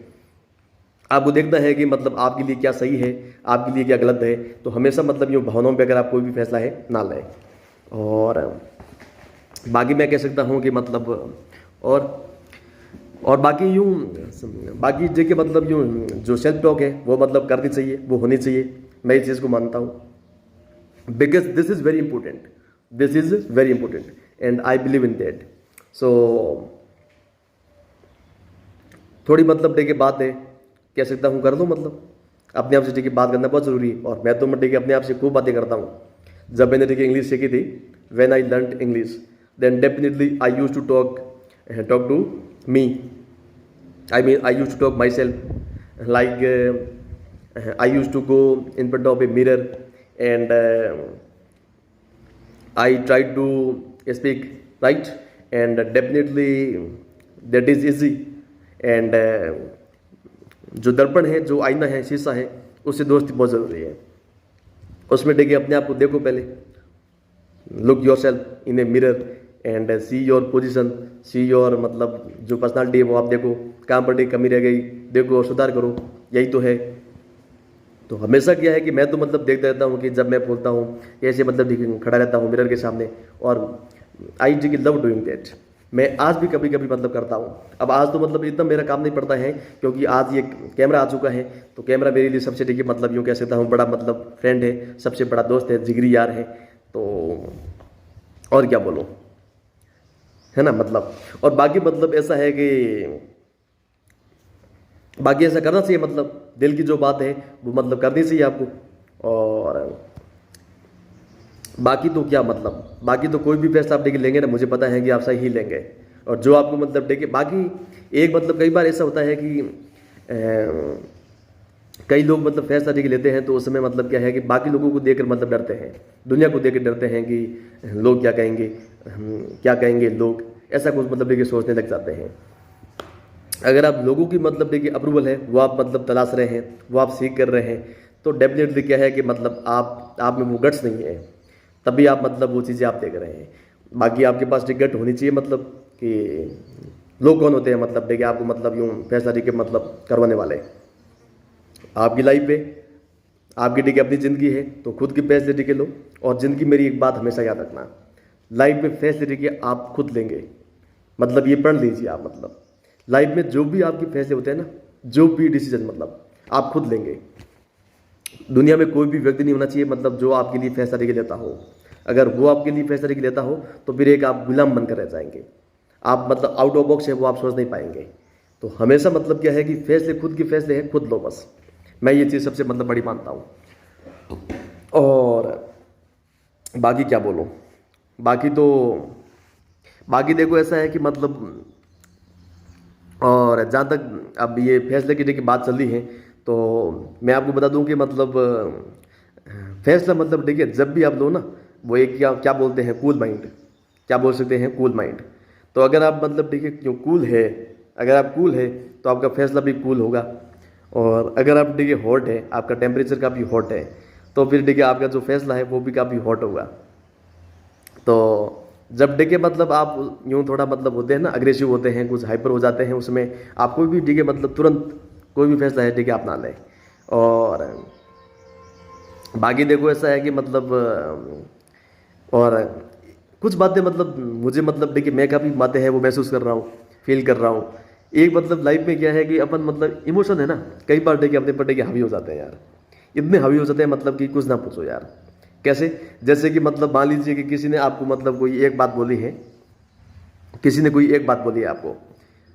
आपको देखना है कि मतलब आपके लिए क्या सही है, आपके लिए क्या गलत है। तो हमेशा मतलब यूँ भावनाओं पर अगर आप कोई भी फैसला है ना लें। और बाकी मैं कह सकता हूँ कि मतलब और बाकी यूँ बाकी देखिए मतलब यूँ जो सेल्फ टॉक है वो मतलब करनी चाहिए, वो होनी चाहिए। मैं इस चीज़ को मानता हूँ because this is very important, this is very important and I believe in that. So थोड़ी मतलब देखिए बात है, कह सकता हूँ कर दो मतलब अपने आप से देखिए बात करना बहुत ज़रूरी है। और मैं तो देखिए अपने आप से खूब बातें करता हूँ। जब मैंने देखिए इंग्लिश सीखी थी, when I learn English then definitely I use to talk to me, I mean, I used to talk myself, like I used to go in front of a mirror and I tried to speak right, and definitely that is easy. And जो दर्पण है, जो आईना है, शीशा है, उससे दोस्ती बहुत ज़रूरी है। उसमें देखिए अपने आप को देखो पहले, look your self in a mirror and see your position, see your मतलब जो पर्सनालिटी है वो आप देखो, कहाँ पर कमी रह गई देखो और सुधार करो, यही तो है। तो हमेशा क्या है कि मैं तो मतलब देखता रहता हूँ कि जब मैं बोलता हूँ ऐसे मतलब खड़ा रहता हूँ मिरर के सामने, और आई जी की लव डूइंग दैट। मैं आज भी कभी कभी मतलब करता हूँ। अब आज तो मतलब इतना मेरा काम नहीं पड़ता है क्योंकि आज ये कैमरा आ चुका है, तो कैमरा मेरे लिए सबसे देखिए मतलब यूँ कह सकता हूँ बड़ा मतलब फ्रेंड है, सबसे बड़ा दोस्त है, जिगरी यार है। तो और क्या बोलूँ, है ना मतलब। और बाकी मतलब ऐसा है कि बाकी ऐसा करना चाहिए, मतलब दिल की जो बात है वो मतलब करनी चाहिए आपको। और बाकी तो क्या मतलब, बाकी तो कोई भी फैसला आप देखिए लेंगे ना, मुझे पता है कि आप सही ही लेंगे। और जो आपको मतलब देखिए बाकी एक मतलब कई बार ऐसा होता है कि कई लोग मतलब फैसला देखिए लेते हैं तो उस समय मतलब क्या है कि बाकी लोगों को देखकर मतलब डरते हैं, दुनिया को देखकर डरते हैं कि लोग क्या कहेंगे, क्या कहेंगे लोग, ऐसा कुछ मतलब देखिए सोचने लग जाते हैं। अगर आप लोगों की मतलब देखिए अप्रूवल है वो आप मतलब तलाश रहे हैं, वो आप सीख कर रहे हैं, तो डेफिनेटली क्या है कि मतलब आप में वो गट्स नहीं है, तभी आप मतलब वो चीज़ें आप देख रहे हैं। बाकी आपके पास टिकट होनी चाहिए मतलब कि लोग कौन होते हैं मतलब देखिए आपको मतलब यूँ फैसला देखिए मतलब करवाने वाले आपकी लाइफ पे। आपकी देखिए अपनी ज़िंदगी है तो खुद की फैसले देखिए लो। और ज़िंदगी मेरी एक बात हमेशा याद रखना, लाइफ में फैसले देखिए आप खुद लेंगे, मतलब ये पढ़ लीजिए आप, मतलब लाइफ में जो भी आपके फैसले होते हैं ना, जो भी डिसीजन मतलब आप खुद लेंगे। दुनिया में कोई भी व्यक्ति नहीं होना चाहिए मतलब जो आपके लिए फैसला लेके लेता हो। अगर वो आपके लिए फैसला लेके लेता हो तो फिर एक आप गुलाम बनकर रह जाएंगे, आप मतलब आउट ऑफ बॉक्स है वो आप सोच नहीं पाएंगे। तो हमेशा मतलब क्या है कि फैसले खुद के फैसले हैं, खुद लो बस। मैं ये चीज़ सबसे मतलब बड़ी मानता हूँ। और बाकी क्या बोलूँ, बाकी तो बाकी देखो ऐसा है कि मतलब, और जहाँ तक अब ये फैसले की देखिए बात चल रही है तो मैं आपको बता दूं कि मतलब फैसला मतलब देखिए जब भी आप लो ना, वो एक क्या क्या बोलते हैं कूल माइंड, क्या बोल सकते हैं कूल माइंड। तो अगर आप मतलब देखिए क्यों कूल है, अगर आप कूल है तो आपका फैसला भी कूल होगा। और अगर आप देखिए हॉट है, आपका टेम्परेचर काफ़ी हॉट है, तो फिर देखिए आपका जो फैसला है वो भी काफ़ी हॉट होगा। तो जब देखिए मतलब आप यूँ थोड़ा मतलब होते हैं ना, अग्रेसिव होते हैं, कुछ हाइपर हो जाते हैं, उसमें आप कोई भी देखिए मतलब तुरंत कोई भी फैसला है देखिए आप ना लें। और बाकी देखो ऐसा है कि मतलब और कुछ बातें मतलब मुझे मतलब देखिए मैं काफ़ी बातें हैं वो महसूस कर रहा हूँ, फील कर रहा हूँ। एक मतलब लाइफ में क्या है कि अपन मतलब इमोशन है ना, कई बार देखिए अपने पर देखिए हावी हो जाते हैं यार, इतने हावी हो जाते हैं मतलब कि कुछ ना पूछो यार। कैसे, जैसे कि मतलब मान लीजिए कि किसी ने आपको मतलब कोई एक बात बोली है, किसी ने कोई एक बात बोली है आपको,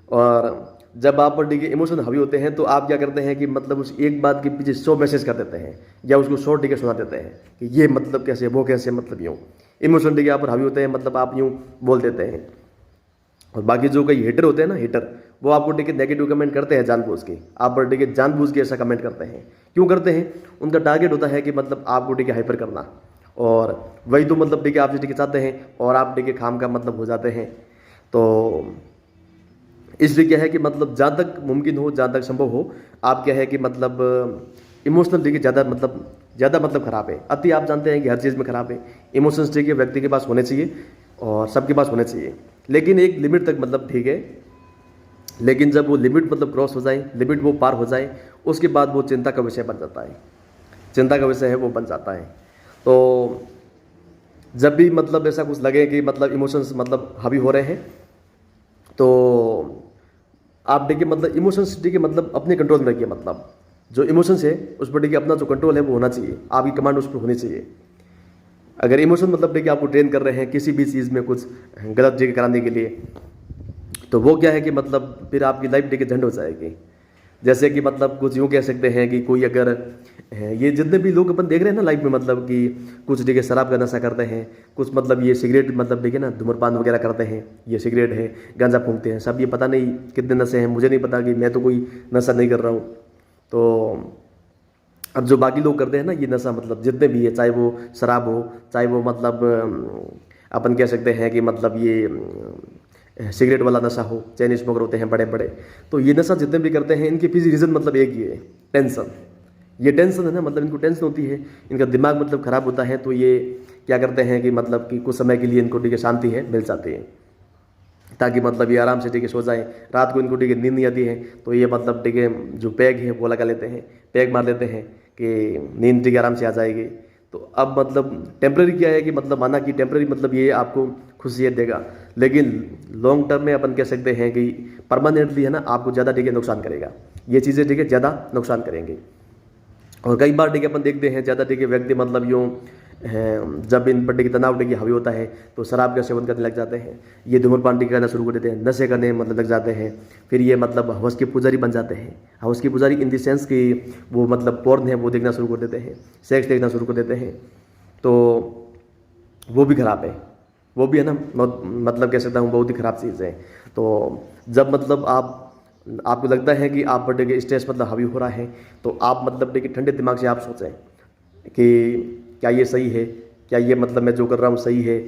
और जब आप पर देखिए इमोशन हावी होते हैं तो आप क्या करते हैं कि मतलब उस एक बात के पीछे 100 मैसेज कर देते हैं या उसको 100 टिके सुना देते हैं कि ये मतलब कैसे, वो कैसे, मतलब यूँ इमोशन देखिए आप पर हावी होते हैं, मतलब आप यूँ बोल देते हैं। और बाकी जो कई हेटर होते हैं ना, हेटर, वो आपको देखिए नेगेटिव कमेंट करते हैं जानबूझ के, आप पर देखिए जानबूझ के ऐसा कमेंट करते हैं। क्यों करते हैं? उनका टारगेट होता है कि मतलब आपको देखिए हाइपर करना, और वही तो मतलब देखिए आपसे देखिए चाहते हैं, और आप देखिए खाम का मतलब हो जाते हैं। तो इसलिए क्या है कि मतलब जहाँ तक मुमकिन हो, जहाँ तक संभव हो, आप क्या है कि मतलब इमोशनल देखिए ज़्यादा मतलब ख़राब है। अति आप जानते हैं कि हर चीज़ में ख़राब है। इमोशंस देखिए व्यक्ति के पास होने चाहिए और सबके पास होने चाहिए, लेकिन एक लिमिट तक मतलब ठीक है। लेकिन जब वो लिमिट मतलब क्रॉस हो जाए, लिमिट वो पार हो जाए, उसके बाद वो चिंता का विषय बन जाता है, चिंता का विषय है वो बन जाता है। तो जब भी मतलब ऐसा कुछ लगे कि मतलब इमोशंस मतलब हावी हो रहे हैं, तो आप देखिए मतलब इमोशंस देखिए मतलब अपने कंट्रोल में रखिए। मतलब जो इमोशंस है उस पर देखिए अपना जो कंट्रोल है वो होना चाहिए, आपकी कमांड उस पर होनी चाहिए। अगर इमोशन मतलब देखिए आपको ट्रेन कर रहे हैं किसी भी चीज़ में कुछ गलत जगह कराने के लिए, तो वो क्या है कि मतलब फिर आपकी लाइफ देखिए झंड हो जाएगी। जैसे कि मतलब कुछ यूँ कह सकते हैं कि कोई अगर ये जितने भी लोग अपन देख रहे हैं ना लाइफ में, मतलब कि कुछ देखिए शराब का नशा करते हैं, कुछ मतलब ये सिगरेट मतलब देखिए ना धूम्रपान वगैरह करते हैं, ये सिगरेट है, गांजा फूंकते हैं, सब ये पता नहीं कितने नशे हैं, मुझे नहीं पता कि मैं तो कोई नशा नहीं कर रहा हूँ। तो अब जो बाकी लोग करते हैं ना ये नशा, मतलब जितने भी है, चाहे वो शराब हो, चाहे वो मतलब अपन कह सकते हैं कि मतलब ये सिगरेट वाला नशा हो, चैन स्मोकर होते हैं बड़े बड़े, तो ये नशा जितने भी करते हैं इनके पीछे रीज़न मतलब एक ही है, टेंशन। ये टेंशन है ना, मतलब इनको टेंशन होती है, इनका दिमाग मतलब खराब होता है, तो ये क्या करते हैं कि मतलब कि कुछ समय के लिए इनको ठीक है शांति है मिल जाती है, ताकि मतलब ये आराम से ठीक है सो जाए। रात को इनको ठीक है नींद नहीं आती है, तो ये मतलब ठीक है जो पैग है वो लगा लेते हैं, पैग मार लेते हैं कि नींद ठीक है आराम से आ जाएगी। तो अब मतलब टेम्प्रेरी क्या है कि मतलब माना कि टेम्प्रेरी मतलब ये आपको खुशियत देगा, लेकिन लॉन्ग टर्म में अपन कह सकते हैं कि परमानेंटली है ना आपको ज़्यादा ठीक है नुकसान करेगा, ये चीज़ें ठीक है ज़्यादा नुकसान करेंगी। और कई बार ठीक है अपन देखते हैं ज़्यादा ठीक है व्यक्ति मतलब यूँ जब इन पर तनाव ठीक हावी होता है तो शराब का सेवन करने लग जाते हैं, ये धूम्रपान ठीक करना शुरू कर देते हैं, नशे करने मतलब लग जाते हैं, फिर ये मतलब हवस के पुजारी बन जाते हैं। हवस की पुजारी इन द सेंस कि वो मतलब पोर्न है वो देखना शुरू कर देते हैं, सेक्स देखना शुरू कर देते हैं, तो वो भी खराब है, वो भी है ना मतलब कह सकता हूँ बहुत ही ख़राब चीज़ है। तो जब मतलब आपको लगता है कि आप पर देखिए स्ट्रेस मतलब हावी हो रहा है, तो आप मतलब देखिए ठंडे दिमाग से आप सोचें कि क्या ये सही है, क्या ये मतलब मैं जो कर रहा हूँ सही है।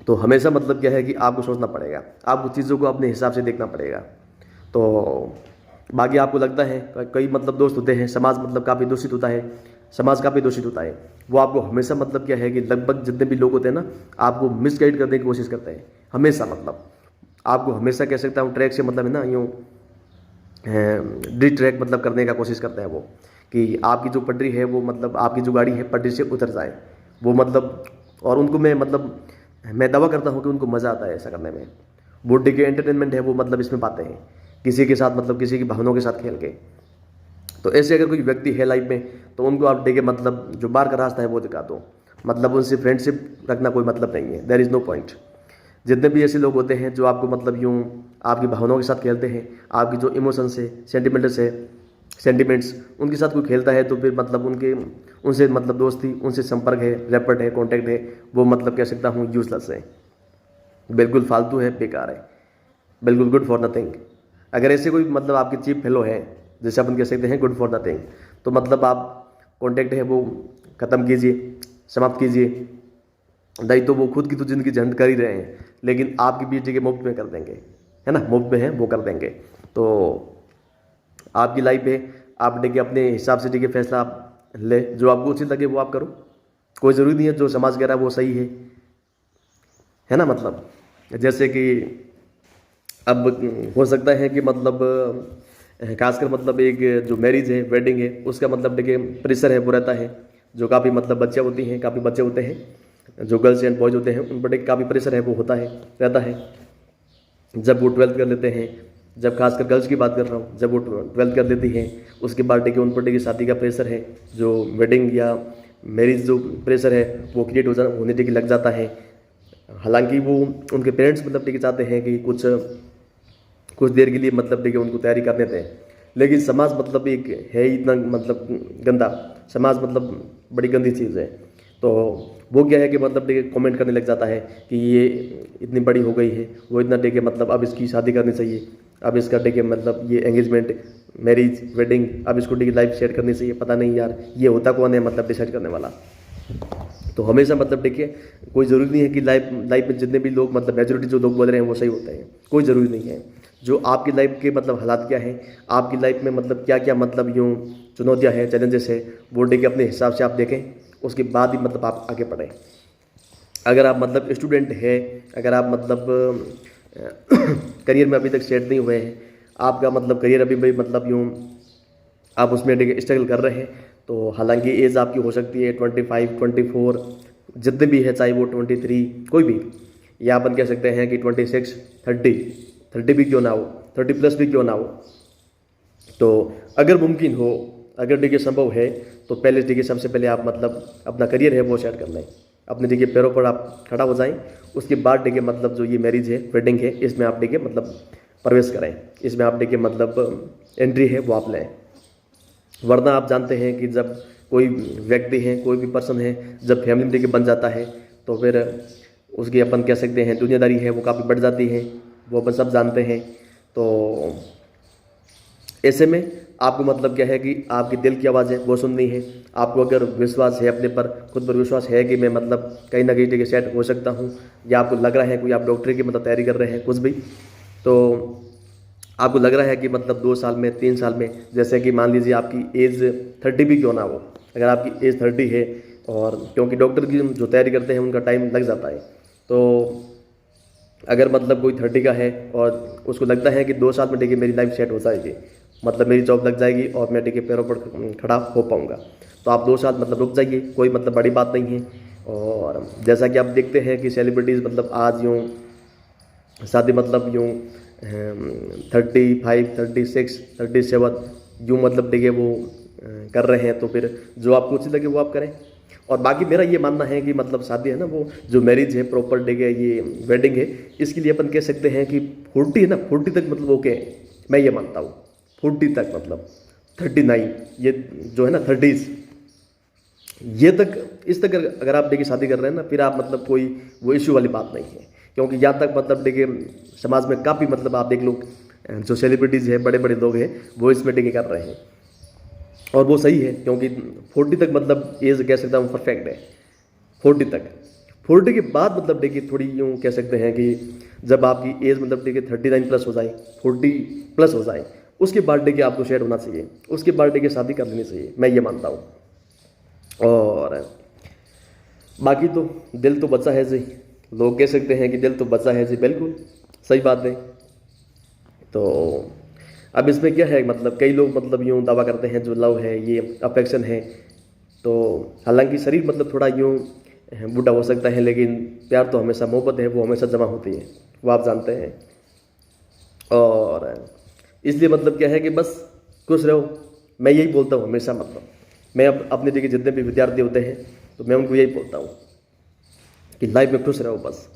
तो हमेशा मतलब क्या है कि आपको सोचना पड़ेगा, आपको चीज़ों को अपने हिसाब से देखना पड़ेगा। तो बाकी आपको लगता है कई मतलब दोस्त होते हैं, समाज मतलब काफ़ी दूषित होता है, समाज काफ़ी दूषित होता है, वो आपको हमेशा मतलब क्या है कि लगभग जितने भी लोग होते हैं ना आपको मिसगाइड करने की कोशिश करते हैं हमेशा। मतलब आपको हमेशा कह सकता हूँ ट्रैक से मतलब है ना यूँ डिट्रैक मतलब करने का कोशिश करते हैं वो, कि आपकी जो पटरी है वो मतलब आपकी जो गाड़ी है पटरी से उतर जाए वो मतलब। और उनको मैं दावा करता हूँ कि उनको मज़ा आता है ऐसा करने में, बॉडी के एंटरटेनमेंट है वो मतलब इसमें पाते हैं, किसी के साथ मतलब किसी की भावनाओं के साथ खेल के। तो ऐसे अगर कोई व्यक्ति है लाइफ में तो उनको आप देखे मतलब जो बाहर का रास्ता है वो दिखा दो, मतलब उनसे फ्रेंडशिप रखना कोई मतलब नहीं है, देयर इज़ नो पॉइंट। जितने भी ऐसे लोग होते हैं जो आपको मतलब यूँ आपकी भावनाओं के साथ खेलते हैं, आपकी जो इमोशंस है सेंटिमेंट्स उनके साथ कोई खेलता है, तो फिर मतलब उनसे मतलब दोस्ती, उनसे संपर्क है, रेपर्ट है, कॉन्टैक्ट है, वो मतलब कह सकता हूँ यूजलेस है, बिल्कुल फालतू है, बेकार है, बिल्कुल गुड फॉर नथिंग। अगर ऐसे कोई मतलब आपके चीप फेलो है, जैसे अपन कह सकते हैं गुड फॉर नथिंग, तो मतलब आप कॉन्टैक्ट है वो ख़त्म कीजिए, समाप्त कीजिए। नहीं तो वो खुद की तो ज़िंदगी झंड कर ही रहे हैं, लेकिन आपकी बीच के मुफ्त में कर देंगे, है ना, मुफ्त में है वो कर देंगे। तो आपकी लाइफ है, आप देखिए अपने हिसाब से देखिए फैसला आप ले, जो आपको उचित लगे वो आप करो, कोई ज़रूरी नहीं है जो समाज कह रहा है वो सही है ना। मतलब जैसे कि अब हो सकता है कि मतलब खासकर मतलब एक जो मैरिज है, वेडिंग है, उसका मतलब देखिए प्रेशर है वो रहता है, जो काफ़ी मतलब बच्चे होती हैं, काफ़ी बच्चे होते हैं, जो गर्ल्स एंड बॉयज़ होते हैं उन पर काफ़ी प्रेशर है वो होता है रहता है। जब वो 12th कर लेते हैं, जब खासकर गर्ल्स की बात कर रहा हूँ, जब वो 12th कर लेती हैं उसके बाद देखिए उन पर देखिए शादी का प्रेशर है, जो वेडिंग या मैरिज जो प्रेशर है वो क्रिएट होने देखिए लग जाता है। हालांकि वो उनके पेरेंट्स मतलब देखिए चाहते हैं कि कुछ देर के लिए मतलब देखिए उनको तैयारी कर देते हैं, लेकिन समाज मतलब एक है इतना मतलब गंदा, समाज मतलब बड़ी गंदी चीज़ है। तो वो क्या है कि मतलब देखिए कमेंट करने लग जाता है कि ये इतनी बड़ी हो गई है, वो इतना देखिए मतलब अब इसकी शादी करनी चाहिए, अब इसका देखिए मतलब ये एंगेजमेंट, मैरिज, वेडिंग, अब इसको देखिए लाइफ सेट करनी चाहिए। पता नहीं यार ये होता कौन है मतलब डिसाइड करने वाला। तो हमेशा मतलब देखिए कोई ज़रूरी नहीं है कि लाइफ में जितने भी लोग मतलब मेजोरिटी जो लोग बोल रहे हैं वो सही होते हैं, कोई ज़रूरी नहीं है। जो आपकी लाइफ के मतलब हालात क्या है, आपकी लाइफ में मतलब क्या क्या मतलब यूँ चुनौतियाँ हैं, चैलेंजेस है, वो देखिए अपने हिसाब से आप देखें, उसके बाद ही मतलब आप आगे बढ़ें। अगर आप मतलब स्टूडेंट है, अगर आप मतलब करियर में अभी तक सेट नहीं हुए हैं, आपका मतलब करियर अभी भी मतलब यूँ आप उसमें स्ट्रगल कर रहे हैं, तो हालांकि एज आपकी हो सकती है 25, 24, जितने भी है, चाहे वो 23 कोई भी, या अपन कह सकते हैं कि 26, 30 भी क्यों ना हो, 30 प्लस भी क्यों ना हो। तो अगर मुमकिन हो, अगर देखिए संभव है, तो पहले देखिए सबसे पहले आप मतलब अपना करियर है वो सेट कर लें, अपने देखिए पैरों पर आप खड़ा हो जाएं। उसके बाद देखिए मतलब जो ये मैरिज है, वेडिंग है, इसमें आप देखिए मतलब प्रवेश करें, इसमें आप देखिए मतलब एंट्री है वो आप लें। वरना आप जानते हैं कि जब कोई व्यक्ति है, कोई भी पर्सन है, जब फैमिली देखिए बन जाता है, तो फिर उसकी अपन कह सकते हैं दुनियादारी है वो काफ़ी बढ़ जाती है, वो अपन सब जानते हैं। तो ऐसे में आपको मतलब क्या है कि आपकी दिल की आवाज़ है वो सुननी है। आपको अगर विश्वास है अपने पर, खुद पर विश्वास है कि मैं मतलब कहीं ना कहीं जगह सेट हो सकता हूँ, या आपको लग रहा है कोई आप डॉक्टरी की मतलब तैयारी कर रहे हैं कुछ भी, तो आपको लग रहा है कि मतलब 2 साल में, 3 साल में, जैसे कि मान लीजिए आपकी एज 30 भी क्यों ना हो, अगर आपकी एज 30 है, और क्योंकि डॉक्टर की जो तैयारी करते हैं उनका टाइम लग जाता है, तो अगर मतलब कोई 30 का है और उसको लगता है कि 2 साल में देखिए मेरी लाइफ सेट हो जाएगी, मतलब मेरी जॉब लग जाएगी और मैं देखिए पैरों पर खड़ा हो पाऊंगा, तो आप 2 साल मतलब रुक जाइए, कोई मतलब बड़ी बात नहीं है। और जैसा कि आप देखते हैं कि सेलिब्रिटीज़ मतलब आज यूँ शादी मतलब यूँ 35, 36, 37 यूँ मतलब देखिए वो कर रहे हैं, तो फिर जो आपको उचित लगे वो आप करें। और बाकी मेरा ये मानना है कि मतलब शादी है ना, वो जो मैरिज है, प्रॉपर डे है, ये वेडिंग है, इसके लिए अपन कह सकते हैं कि 40 है ना, 40 तक मतलब ओके है, मैं ये मानता हूँ। 40 तक मतलब 39, ये जो है ना 30s, ये तक, इस तक अगर आप देखिए शादी कर रहे हैं ना, फिर आप मतलब कोई वो इश्यू वाली बात नहीं है। क्योंकि यहाँ तक मतलब देखिए समाज में काफ़ी मतलब आप देख लो जो सेलिब्रिटीज़ है, बड़े बड़े लोग हैं, वो इसमें देखिए कर रहे हैं, और वो सही है, क्योंकि 40 तक मतलब एज कह सकता हूँ परफेक्ट है। 40 तक, 40 के बाद मतलब देखिए थोड़ी यूँ कह सकते हैं कि जब आपकी एज मतलब देखिए 39 प्लस हो जाए, 40 प्लस हो जाए, उसके बाद देखिए आपको शेयर होना चाहिए, उसके बाद देखिए शादी कर लेनी चाहिए, मैं ये मानता हूँ। और बाकी तो दिल तो बचा है जी, लोग कह सकते हैं कि दिल तो बचा है जी, बिल्कुल सही बात है। तो अब इसमें क्या है, मतलब कई लोग मतलब यूँ दावा करते हैं जो लव है ये अफेक्शन है, तो हालांकि शरीर मतलब थोड़ा यूँ बूढ़ा हो सकता है, लेकिन प्यार तो हमेशा, मोहब्बत है वो हमेशा जमा होती है, वो आप जानते हैं। और इसलिए मतलब क्या है कि बस खुश रहो, मैं यही बोलता हूँ हमेशा। मतलब मैं अपने देखिए जितने भी विद्यार्थी होते हैं, तो मैं उनको यही बोलता हूँ कि लाइफ में खुश रहो, बस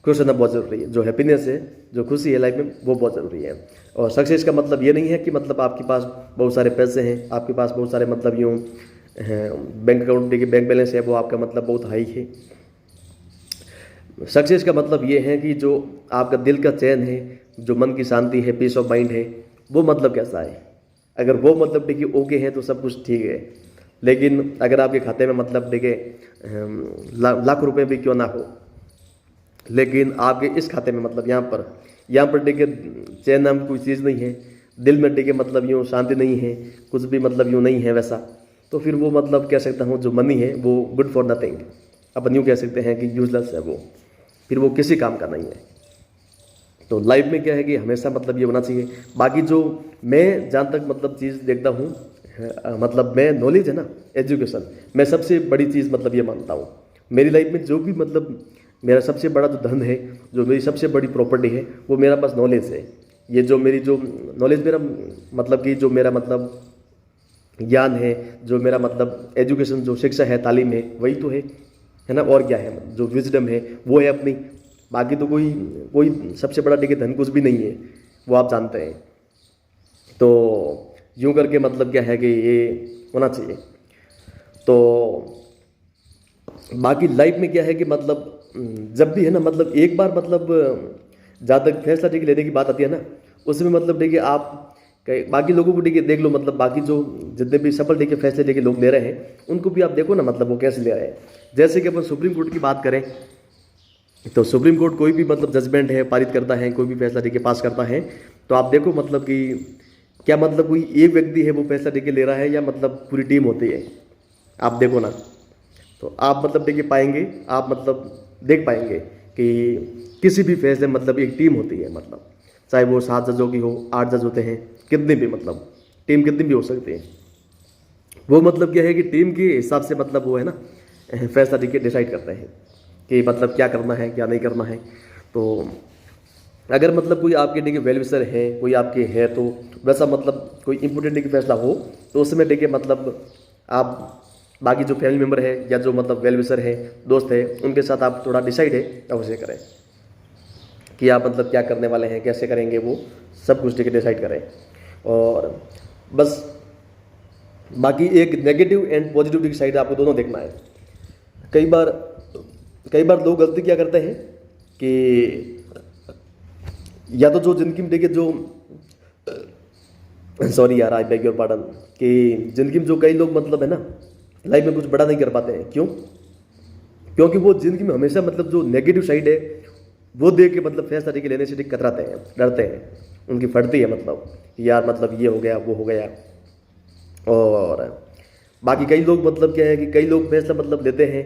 खुश रहना बहुत ज़रूरी है। जो हैप्पीनेस है, जो खुशी है लाइफ में, वो बहुत ज़रूरी है। और सक्सेस का मतलब ये नहीं है कि मतलब आपके पास बहुत सारे पैसे हैं, आपके पास बहुत सारे मतलब यूँ बैंक अकाउंट देखिए बैंक बैलेंस है, वो आपका मतलब बहुत हाई है। सक्सेस का मतलब ये है कि जो आपका दिल का चैन है, जो मन की शांति है, पीस ऑफ माइंड है, वो मतलब कैसा है। अगर वो मतलब देखिए ओके है तो सब कुछ ठीक है। लेकिन अगर आपके खाते में मतलब देखिए लाख रुपए भी क्यों ना हो, लेकिन आपके इस खाते में मतलब यहाँ पर देखिए चैन नाम कोई चीज़ नहीं है, दिल में देखिए मतलब यूँ शांति नहीं है, कुछ भी मतलब यूँ नहीं है वैसा, तो फिर वो मतलब कह सकता हूँ जो मनी है वो गुड फॉर नथिंग, अपन यूँ कह सकते हैं कि यूजलेस है वो, फिर वो किसी काम का नहीं है। तो लाइफ में क्या है कि हमेशा मतलब ये होना चाहिए। बाकी जो मैं जहाँ तक मतलब चीज़ देखता हूँ, मतलब मैं नॉलेज है ना, एजुकेशन, मैं सबसे बड़ी चीज़ मतलब ये मानता हूँ। मेरी लाइफ में जो भी मतलब मेरा सबसे बड़ा जो धन है, जो मेरी सबसे बड़ी प्रॉपर्टी है, वो मेरा पास नॉलेज है। ये जो मेरी जो नॉलेज, मेरा मतलब कि जो मेरा मतलब ज्ञान है, जो मेरा मतलब एजुकेशन, जो शिक्षा है, तालीम है, वही तो है ना। और क्या है, जो विजडम है वो है अपनी। बाकी तो कोई कोई सबसे बड़ा देखिए धन कुछ भी नहीं है, वो आप जानते हैं। तो यूँ करके मतलब क्या है कि ये होना चाहिए। तो बाकी लाइफ में क्या है कि मतलब जब भी है ना, मतलब एक बार मतलब जहाँ तक फैसला देखिए लेने की बात आती है ना, उसमें मतलब देखिए आप बाकी लोगों को देखिए देख लो, मतलब बाकी जो जितने भी सफल देखिए फैसले देखिए लोग ले रहे हैं, उनको भी आप देखो ना, मतलब वो कैसे ले रहे हैं। जैसे कि अपन सुप्रीम कोर्ट की बात करें, तो सुप्रीम कोर्ट कोई भी मतलब जजमेंट है पारित करता है, कोई भी फैसला देखिए पास करता है, तो आप देखो मतलब कि क्या मतलब कोई एक व्यक्ति है वो फैसला देखिए ले रहा है, या मतलब पूरी टीम होती है, आप देखो ना। तो आप मतलब देखिए पाएंगे, आप मतलब देख पाएंगे कि किसी भी फैसले मतलब एक टीम होती है, मतलब चाहे वो 7 जजों की हो, 8 जज होते हैं, कितने भी मतलब टीम कितनी भी हो सकती है। वो मतलब क्या है कि टीम के हिसाब से मतलब वो है ना, फैसला देखिए डिसाइड करते हैं कि मतलब क्या करना है क्या नहीं करना है। तो अगर मतलब कोई आपके देखिए वेल विशर है, कोई आपके है, तो वैसा मतलब कोई इंपॉर्टेंट देखिए फैसला हो तो उसमें देखिए मतलब आप बाकी जो फैमिली मेम्बर है या जो मतलब वेल विशर है, दोस्त है, उनके साथ आप थोड़ा डिसाइड है अवश्य करें कि आप मतलब क्या करने वाले हैं, कैसे करेंगे, वो सब कुछ देखिए डिसाइड करें। और बस बाकी एक नेगेटिव एंड पॉजिटिव की साइड आपको दोनों देखना है। कई बार लोग गलती क्या करते हैं कि या तो जो जिंदगी में देखिए जो सॉरी यार, आई बेग योर पार्डन, कि जिंदगी में जो कई लोग मतलब है ना लाइफ में कुछ बड़ा नहीं कर पाते हैं। क्यों? क्योंकि वो जिंदगी में हमेशा मतलब जो नेगेटिव साइड है वो देख के मतलब फैसला देखिए लेने से कतराते हैं, डरते हैं, उनकी फटती है मतलब यार मतलब ये हो गया वो हो गया। और बाकी कई लोग मतलब क्या है कि कई लोग फैसला मतलब लेते हैं,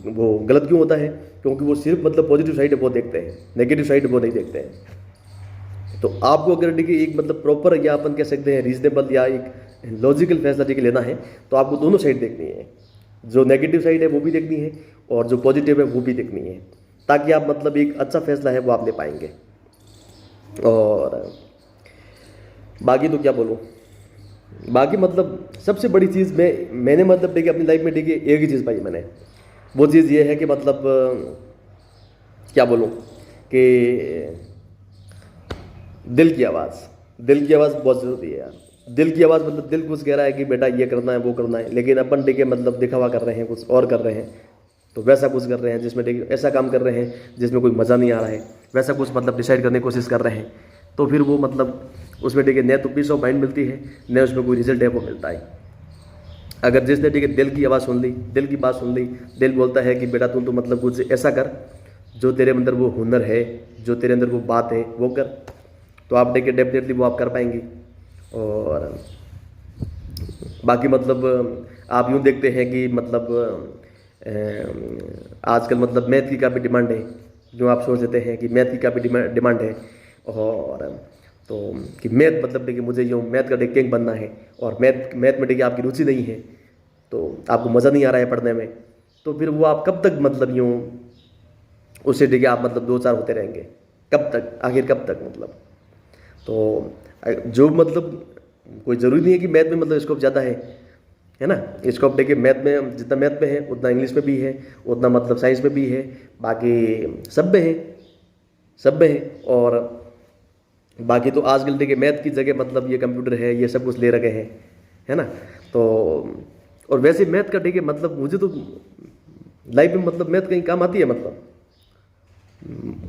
वो गलत क्यों होता है? क्योंकि वो सिर्फ मतलब पॉजिटिव साइड वो देखते हैं, नेगेटिव साइड वो नहीं देखते हैं। तो आपको अगर देखिए एक मतलब प्रॉपर या अपन कह सकते हैं रीजनेबल या एक लॉजिकल फैसला देखिए लेना है तो आपको दोनों साइड देखनी है, जो नेगेटिव साइड है वो भी देखनी है और जो पॉजिटिव है वो भी देखनी है, ताकि आप मतलब एक अच्छा फैसला है वो आप ले पाएंगे। और बाकी तो क्या बोलूँ, बाकी मतलब सबसे बड़ी चीज़ मैंने मतलब देखिए अपनी लाइफ में देखिए एक ही चीज़ पाई मैंने, वो चीज़ ये है कि मतलब क्या बोलूँ कि दिल की आवाज़ बहुत ज़रूरी है यार। दिल की आवाज़ मतलब दिल कुछ कह रहा है कि बेटा ये करना है वो करना है, लेकिन अपन देखिए मतलब दिखावा कर रहे हैं, कुछ और कर रहे हैं, तो वैसा कुछ कर रहे हैं जिसमें देखिए ऐसा काम कर रहे हैं जिसमें कोई मज़ा नहीं आ रहा है, वैसा कुछ मतलब डिसाइड करने की कोशिश कर रहे हैं, तो फिर वो मतलब उसमें देखिए न तो पीस ऑफ माइंड मिलती है, न उसमें कोई रिजल्ट है वो मिलता है। अगर जिसने देखिए दिल की आवाज़ सुन ली, दिल की बात सुन ली, दिल बोलता है कि बेटा तुम तो मतलब कुछ ऐसा कर, जो तेरे अंदर वो हुनर है, जो तेरे अंदर वो बात है वो कर, तो आप देखिए डेफिनेटली वो आप कर पाएंगे। और बाकी मतलब आप यूँ देखते हैं कि मतलब आजकल मतलब मैथ की काफ़ी डिमांड है, जो आप सोच लेते हैं कि मैथ की काफ़ी डिमांड है, और तो कि मैथ मतलब देखिए मुझे यूँ मैथ का किंग बनना है, और मैथ में देखिए आपकी रुचि नहीं है, तो आपको मज़ा नहीं आ रहा है पढ़ने में, तो फिर वो आप कब तक मतलब यूँ उससे देखिए आप मतलब दो चार होते रहेंगे, कब तक, आखिर कब तक मतलब। तो जो मतलब कोई ज़रूरी नहीं है कि मैथ में मतलब स्कोप ज़्यादा है ना। स्कोप देखिए मैथ में जितना मैथ में है उतना इंग्लिश में भी है, उतना मतलब साइंस में भी है, बाकी सब में है। और बाकी तो आजकल देखिए मैथ की जगह मतलब ये कंप्यूटर है, ये सब कुछ ले रखे हैं, है ना। तो और वैसे मैथ का देखिए मतलब मुझे तो लाइफ में मतलब मैथ कहीं काम आती है, मतलब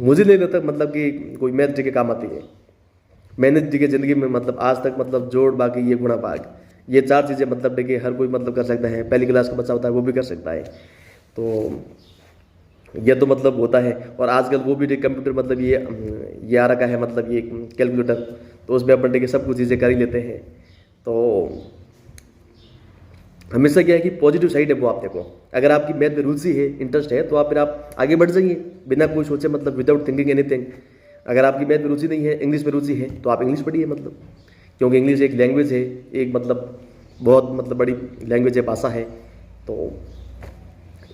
मुझे नहीं लगता मतलब कि कोई मैथ देखिए काम आती है। मैंने देखिए ज़िंदगी में मतलब आज तक मतलब जोड़ बाकी ये गुणा भाग, ये चार चीज़ें मतलब देखिए हर कोई मतलब कर सकता है, पहली क्लास का बच्चा होता है वो भी कर सकता है, तो ये तो मतलब होता है। और आजकल वो भी कंप्यूटर मतलब ये आ रखा है, मतलब ये कैलकुलेटर, तो उसमें अपन देखिए सब कुछ चीज़ें कर ही लेते हैं। तो हमेशा क्या है कि पॉजिटिव साइड है वो आप देखो, अगर आपकी मैथ में रुचि है, इंटरेस्ट है, तो आप फिर आप आगे बढ़ जाइए बिना कोई सोचे, मतलब विदाउट थिंकिंग एनीथिंग। अगर आपकी मैथ में रुचि नहीं है, इंग्लिश में रुचि है, तो आप इंग्लिश पढ़िए, मतलब क्योंकि इंग्लिश एक लैंग्वेज है, एक मतलब बहुत मतलब बड़ी लैंग्वेज है, भाषा है। तो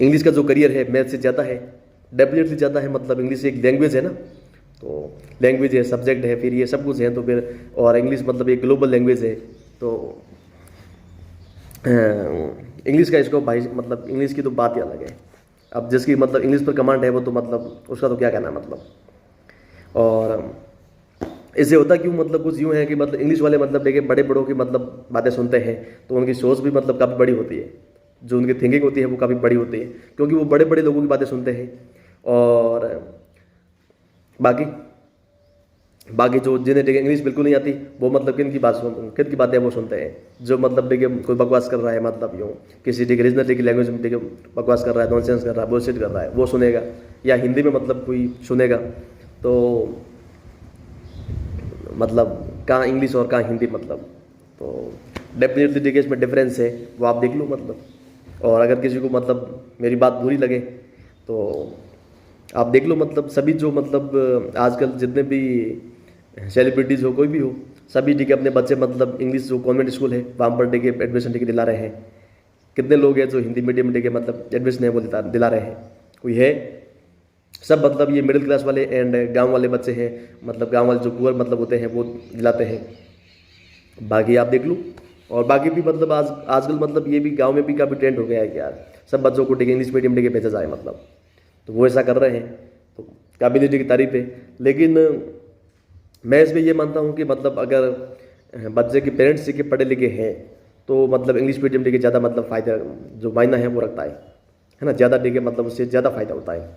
इंग्लिश का जो करियर है मैथ से ज़्यादा है, डेफिनेटली ज़्यादा है, मतलब इंग्लिश एक लैंग्वेज है ना, तो लैंग्वेज है, सब्जेक्ट है, फिर ये सब कुछ है, तो फिर और इंग्लिश मतलब एक ग्लोबल लैंग्वेज है, तो इंग्लिश का इसको भाई मतलब इंग्लिश की तो बात ही अलग है। अब जिसकी मतलब इंग्लिश पर कमांड है वो तो मतलब उसका तो क्या कहना मतलब। और इससे होता क्यों, मतलब कुछ यूँ है कि मतलब इंग्लिश वाले मतलब देखिए बड़े बड़ों की मतलब बातें सुनते हैं, तो उनकी सोच भी मतलब काफ़ी बड़ी होती है, जो उनकी थिंकिंग होती है वो काफ़ी बड़ी होती है, क्योंकि वो बड़े बड़े लोगों की बातें सुनते हैं। और बाकी जो जिन्हें देखिए इंग्लिश बिल्कुल नहीं आती, वो मतलब किन की बातें वो सुनते हैं, जो मतलब देखिए कोई बकवास कर रहा है, मतलब यूँ किसी देखिए रीजनल की लैंग्वेज में देखिए बकवास कर रहा है, नॉनसेंस कर रहा है, बुलशिट कर रहा है, वो सुनेगा, या हिंदी में मतलब कोई सुनेगा, तो मतलब कहाँ इंग्लिश और कहाँ हिंदी, मतलब तो डेफिनेटली देखिए इसमें डिफरेंस है, वो आप देख लो मतलब। और अगर किसी को मतलब मेरी बात बुरी लगे तो आप देख लो, मतलब सभी जो मतलब आजकल जितने भी सेलिब्रिटीज़ हो, कोई भी हो, सभी ठीक है अपने बच्चे मतलब इंग्लिश जो कॉन्वेंट स्कूल है वहाँ पर देखिए एडमिशन देखिए दिला रहे हैं, कितने लोग हैं जो हिंदी मीडियम के मतलब एडमिशन है वो दिला रहे हैं? कोई है? सब मतलब ये मिडिल क्लास वाले एंड गांव वाले बच्चे हैं, मतलब गांव वाले जो पुअर मतलब होते हैं वो दिलाते हैं। बाकी आप देख लो। और बाकी भी मतलब आजकल मतलब ये भी गांव में भी काफ़ी ट्रेंड हो गया है कि यार सब बच्चों को इंग्लिश मीडियम के भेजा जाए मतलब, तो वो ऐसा कर रहे हैं, तो काबिलियत की तारीफ है। लेकिन मैं इसमें ये मानता हूँ कि मतलब अगर बच्चे के पेरेंट्स सीखे पढ़े लिखे हैं तो मतलब इंग्लिश मीडियम के ज़्यादा मतलब फ़ायदा जो मायना है वो रखता है ना, ज़्यादा ठीक है, मतलब उससे ज़्यादा फ़ायदा होता है।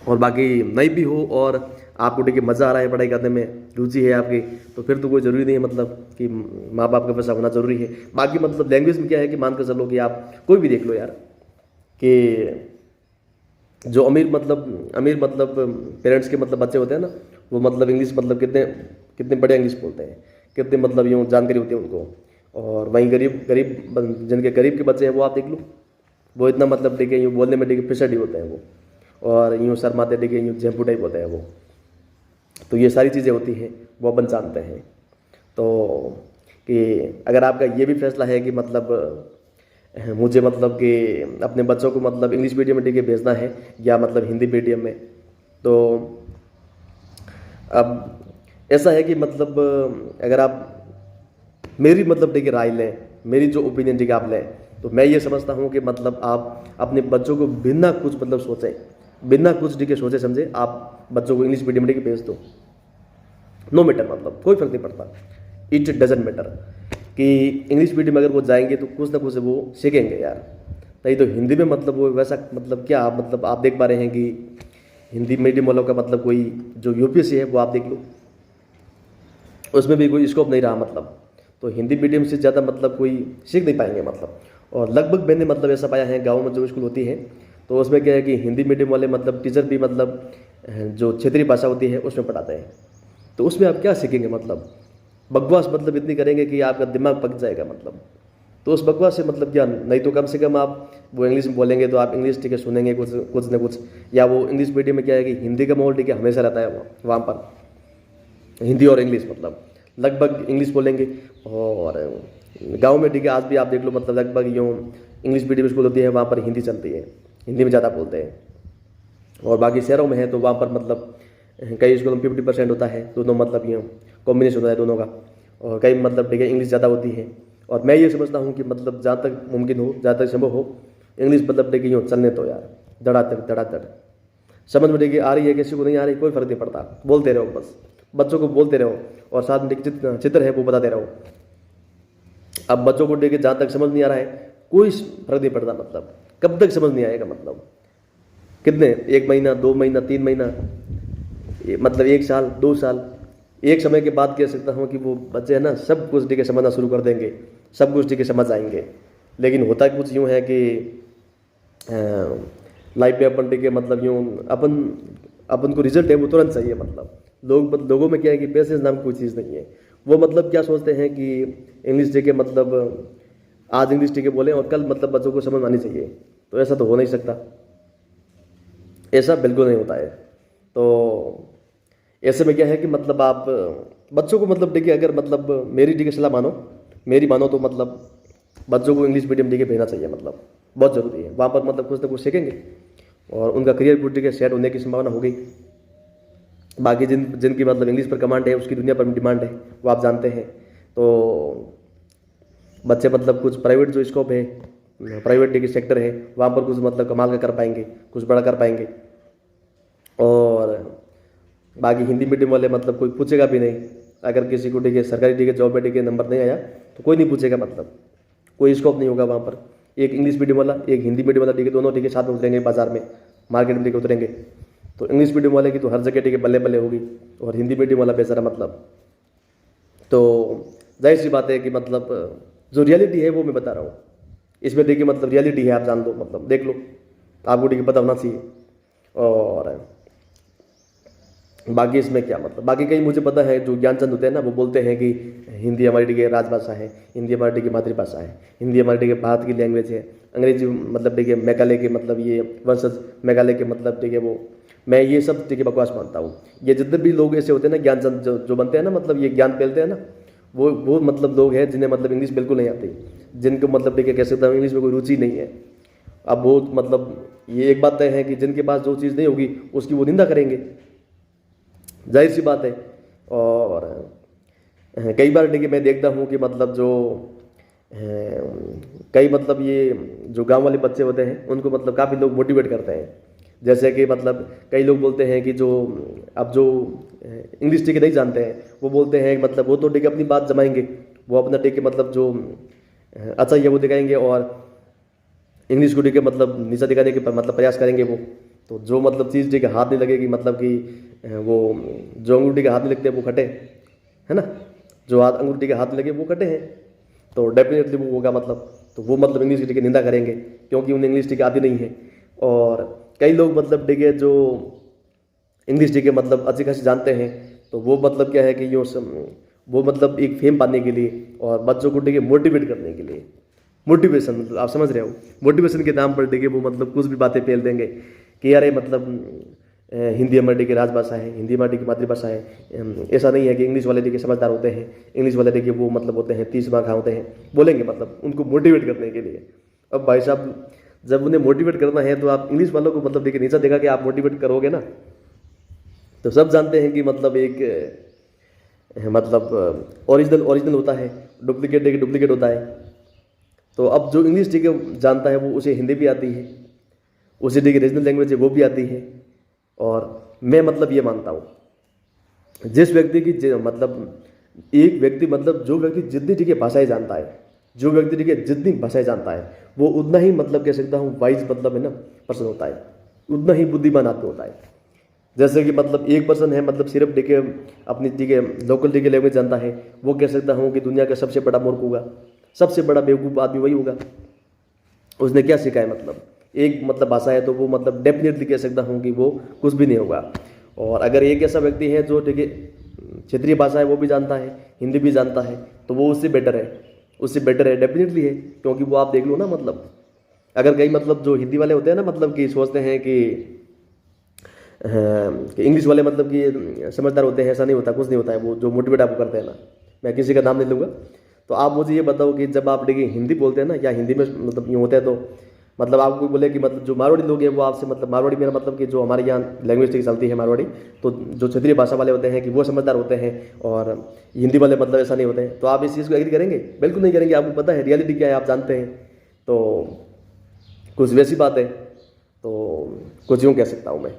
और बाकी नहीं भी हो और आपको ठीक है मज़ा आ रहा है पढ़ाई करने में, रुचि है आपकी, तो फिर तो कोई ज़रूरी नहीं है मतलब कि माँ बाप का पैसा होना ज़रूरी है। बाकी मतलब लैंग्वेज में क्या है कि मान कर चलो कि आप कोई भी देख लो यार कि जो अमीर मतलब पेरेंट्स के मतलब बच्चे होते हैं ना, वो मतलब इंग्लिश मतलब कितने कितने बड़े इंग्लिश बोलते हैं, कितने मतलब यूँ जानकारी होती है उनको। और वहीं गरीब जिनके गरीब के बच्चे हैं वो आप देख लो, वो इतना मतलब ठीक है यूँ बोलने में ठीक है फिसडी होते हैं वो, और यूँ शर्माते ठीक है यूँ झेंपू टाइप होते हैं वो। तो ये सारी चीज़ें होती हैं वो अपन जानते हैं। तो कि अगर आपका ये भी फैसला है कि मतलब मुझे मतलब कि अपने बच्चों को मतलब इंग्लिश मीडियम में ठीक है भेजना है या मतलब हिंदी मीडियम में, तो अब ऐसा है कि मतलब अगर आप मेरी मतलब ठीक है राय लें, मेरी जो ओपिनियन ठीक है आप लें, तो मैं ये समझता हूँ कि मतलब आप अपने बच्चों को बिना कुछ मतलब सोचें, बिना कुछ ठीक है सोचे समझे आप बच्चों को इंग्लिश मीडियम ठीक है भेज दो। नो मैटर, मतलब कोई फर्क नहीं पड़ता, इट डजेंट मैटर कि इंग्लिश मीडियम अगर वो जाएंगे तो कुछ ना कुछ वो सीखेंगे यार। नहीं तो हिंदी में मतलब वो वैसा मतलब क्या मतलब आप देख पा रहे हैं कि हिंदी मीडियम वालों का मतलब कोई जो यूपीएससी है वो आप देख लो, उसमें भी कोई स्कोप नहीं रहा मतलब। तो हिंदी मीडियम से ज़्यादा मतलब कोई सीख नहीं पाएंगे मतलब। और लगभग मैंने मतलब ऐसा पाया है गाँव में जो स्कूल होती है तो उसमें क्या है कि हिंदी मीडियम वाले मतलब टीचर भी मतलब जो क्षेत्रीय भाषा होती है उसमें पढ़ाते हैं, तो उसमें आप क्या सीखेंगे मतलब बकवास मतलब इतनी करेंगे कि आपका दिमाग पक जाएगा मतलब। तो उस बकवास से मतलब क्या, नहीं तो कम से कम आप वो इंग्लिश में बोलेंगे तो आप इंग्लिश ठीक है सुनेंगे कुछ कुछ न कुछ। या वो इंग्लिश मीडियम में क्या है कि हिंदी का माहौल ठीक है हमेशा रहता है वहाँ पर, हिंदी और इंग्लिश मतलब लगभग इंग्लिश बोलेंगे। और गाँव में ठीक है आज भी आप देख लो मतलब लगभग यूँ इंग्लिश मीडियम स्कूल होती है वहाँ पर हिंदी चलती है, हिंदी में ज़्यादा बोलते हैं। और बाकी शहरों में है तो वहाँ पर मतलब कई स्कूलों में 50% होता है, दोनों मतलब यूँ कॉम्बिनेशन होता है दोनों का। और कई मतलब ठीक है इंग्लिश ज़्यादा होती है। और मैं ये समझता हूँ कि मतलब जहाँ तक मुमकिन हो, जहाँ तक संभव हो, इंग्लिश मतलब ठीक है यूँ चलने तो यार धड़ाधड़ समझ में ठीक है आ रही है किसी को नहीं आ रही कोई फर्क नहीं पड़ता, बोलते रहो बस, बच्चों को बोलते रहो और साथ में चित्र है वो बताते रहो। अब बच्चों को ठीक है जहाँ तक समझ नहीं आ रहा है कोई फर्क नहीं पड़ता मतलब, कब तक समझ नहीं आएगा मतलब कितने 1 महीना 2 महीना 3 महीना मतलब 1 साल 2 साल, एक समय के बाद कह सकता हूँ कि वो बच्चे है ना सब कुछ ठीक है समझना शुरू कर देंगे, सब कुछ ठीक है समझ आएंगे। लेकिन होता कुछ यूँ है कि लाइफ पे अपन ठीक है मतलब यूँ अपन को रिजल्ट है वो तुरंत चाहिए मतलब। लोगों में क्या है कि पेशेंस नाम कोई चीज़ नहीं है। वो मतलब क्या सोचते हैं कि इंग्लिश ठीक है मतलब आज इंग्लिश ठीक है बोलें और कल मतलब बच्चों को समझ आनी चाहिए, तो ऐसा तो हो नहीं सकता, ऐसा बिल्कुल नहीं होता है। तो ऐसे में क्या है कि मतलब आप बच्चों को मतलब देखिए अगर मतलब मेरी ठीक है सलाह मानो, मेरी मानो तो मतलब बच्चों को इंग्लिश मीडियम ठीक है भेजना चाहिए मतलब, बहुत ज़रूरी है। वहाँ पर मतलब कुछ ना कुछ सीखेंगे और उनका करियर कुछ ठीक है सेट होने की संभावना हो गई। बाकी जिनकी मतलब इंग्लिश पर कमांड है उसकी दुनिया पर डिमांड है वो आप जानते हैं। तो बच्चे मतलब कुछ प्राइवेट जो स्कोप है, प्राइवेट ठीक सेक्टर है वहाँ पर कुछ मतलब कमाल का कर पाएंगे, कुछ बड़ा कर पाएंगे। और बाकी हिंदी मीडियम वाले मतलब कोई पूछेगा भी नहीं, अगर किसी को ठीक है सरकारी ठीक है जॉब में ठीक है नंबर नहीं आया तो कोई नहीं पूछेगा मतलब, कोई स्कोप नहीं होगा वहाँ पर। एक इंग्लिश मीडियम वाला एक हिंदी मीडियम वाला ठीक है दोनों ठीक है साथ में उतरेंगे बाजार में, मार्केट में ठीक है उतरेंगे। तो इंग्लिश मीडियम वाले की तो हर जगह ठीक है बल्ले बल्ले होगी और हिंदी मीडियम वाला बेचारा मतलब। तो जाहिर सी बात है कि मतलब जो रियलिटी है वो मैं बता रहा हूँ, इसमें देखिए मतलब रियलिटी है आप जान लो मतलब देख लो, आपको ठीक है पता होना चाहिए। और बाकी इसमें क्या मतलब बाकी कहीं मुझे पता है जो ज्ञानचंद होते हैं ना वो बोलते हैं कि हिंदी हमारी ठीक है राजभाषा है, हिंदी हमारी ठीक है मातृभाषा है, हिंदी हमारी ठीक है भारत की लैंग्वेज है। अंग्रेजी मतलब ठीक है मेघालय के मतलब ये वंशज मेघालय के मतलब ठीक है वो, मैं ये सब ठीक है बकवास मानता हूँ। ये जितने भी लोग ऐसे होते हैं ना ज्ञानचंद जो बनते हैं ना मतलब ये ज्ञान फैलते हैं ना, वो मतलब लोग हैं जिन्हें मतलब इंग्लिश बिल्कुल नहीं आती। जिनको मतलब देखिए कह सकता हूँ इंग्लिश में कोई रुचि नहीं है। अब वो मतलब ये एक बात तय है कि जिनके पास जो चीज़ नहीं होगी उसकी वो निंदा करेंगे, जाहिर सी बात है। और कई बार देखिए मैं देखता हूँ कि मतलब जो कई मतलब ये जो गांव वाले बच्चे होते हैं उनको मतलब काफ़ी लोग मोटिवेट करते हैं। जैसे कि मतलब कई लोग बोलते हैं कि जो अब जो इंग्लिश ठीक नहीं जानते हैं वो बोलते हैं मतलब वो तो ठीक है अपनी बात जमाएंगे, वो अपना ठीक है मतलब जो अच्छा ही है वो दिखाएंगे और इंग्लिश को ठीक है मतलब नीचा दिखाने के मतलब प्रयास करेंगे वो। तो जो मतलब चीज़ ठीक है हाथ नहीं लगेगी मतलब कि वो जो अंगूठी के हाथ नहीं लगते वो खटे, है ना, जो हाथ अंगूठी के हाथ लगे वो कटे हैं। तो डेफिनेटली वो होगा मतलब, तो वो मतलब इंग्लिश की निंदा करेंगे क्योंकि उन्हें इंग्लिश ठीक आती नहीं है। और कई लोग मतलब ठीक है जो इंग्लिश ठीक है मतलब अच्छी खासी जानते हैं तो वो मतलब क्या है कि वो मतलब एक फेम पाने के लिए और बच्चों को ठीक है मोटिवेट करने के लिए, मोटिवेशन मतलब आप समझ रहे हो, मोटिवेशन के नाम पर ठीक है वो मतलब कुछ भी बातें फैल देंगे कि यार मतलब हिंदी हमारी की राजभाषा है, हिंदी हमारी की मातृभाषा है। ऐसा नहीं है कि इंग्लिश वाले देखिए समझदार होते हैं, इंग्लिश वाले देखिए वो मतलब होते हैं 30 मार्क होते हैं, बोलेंगे मतलब उनको मोटिवेट करने के लिए। अब भाई साहब जब उन्हें मोटिवेट करना है तो आप इंग्लिश वालों को मतलब देखिए नीचा देखा कि आप मोटिवेट करोगे ना, तो सब जानते हैं कि मतलब एक मतलब ओरिजिनल ओरिजिनल होता है, डुप्लीकेट देखिए डुप्लीकेट होता है। तो अब जो इंग्लिश ठीक है जानता है वो उसे हिंदी भी आती है, उसे ठीक है रीजनल लैंग्वेज है वो भी आती है। और मैं मतलब ये मानता हूँ जिस व्यक्ति की मतलब एक व्यक्ति मतलब जो व्यक्ति जितनी ठीक है भाषाएं जानता है, जो व्यक्ति ठीक है जितनी भाषाएं जानता है वो उतना ही मतलब कह सकता हूँ वाइज मतलब है ना पर्सन होता है, उतना ही बुद्धिमान आदमी होता है। जैसे कि मतलब एक पर्सन है मतलब सिर्फ ठीक है अपनी ठीक है लोकल ठीक है लैंग्वेज जानता है, वो कह सकता हूँ कि दुनिया का सबसे बड़ा मूर्ख होगा, सबसे बड़ा बेवकूफ़ आदमी वही होगा। उसने क्या सीखा है मतलब एक मतलब भाषा है तो वो मतलब डेफिनेटली कह सकता हूँ कि वो कुछ भी नहीं होगा। और अगर एक ऐसा व्यक्ति है जो ठीक है क्षेत्रीय भाषा है वो भी जानता है, हिंदी भी जानता है, तो वो उससे बेटर है, उससे बेटर है डेफिनेटली है। क्योंकि वो आप देख लो ना मतलब अगर कई मतलब जो हिंदी वाले होते हैं ना मतलब कि सोचते हैं कि इंग्लिश वाले मतलब कि समझदार होते हैं, ऐसा नहीं होता, कुछ नहीं होता है। वो जो मोटिवेट आपको करते हैं ना, मैं किसी का नाम नहीं लूँगा, तो आप मुझे ये बताओ कि जब आप देखिए हिंदी बोलते हैं ना या हिंदी में मतलब यूँ होता है तो मतलब आपको बोले कि मतलब जो मारवाड़ी लोग हैं वो आपसे मतलब मारवाड़ी मेरा मतलब कि जो हमारे यहाँ लैंग्वेज ठीक चलती है मारवाड़ी, तो जो क्षेत्रीय भाषा वाले होते हैं कि वो समझदार होते हैं और हिंदी वाले मतलब ऐसा नहीं होते हैं। तो आप इस चीज़ को एग्री करेंगे? बिल्कुल नहीं करेंगे, आपको पता है रियलिटी क्या है, आप जानते हैं। तो कुछ वैसी बात है, तो कुछ यूँ कह सकता हूँ मैं।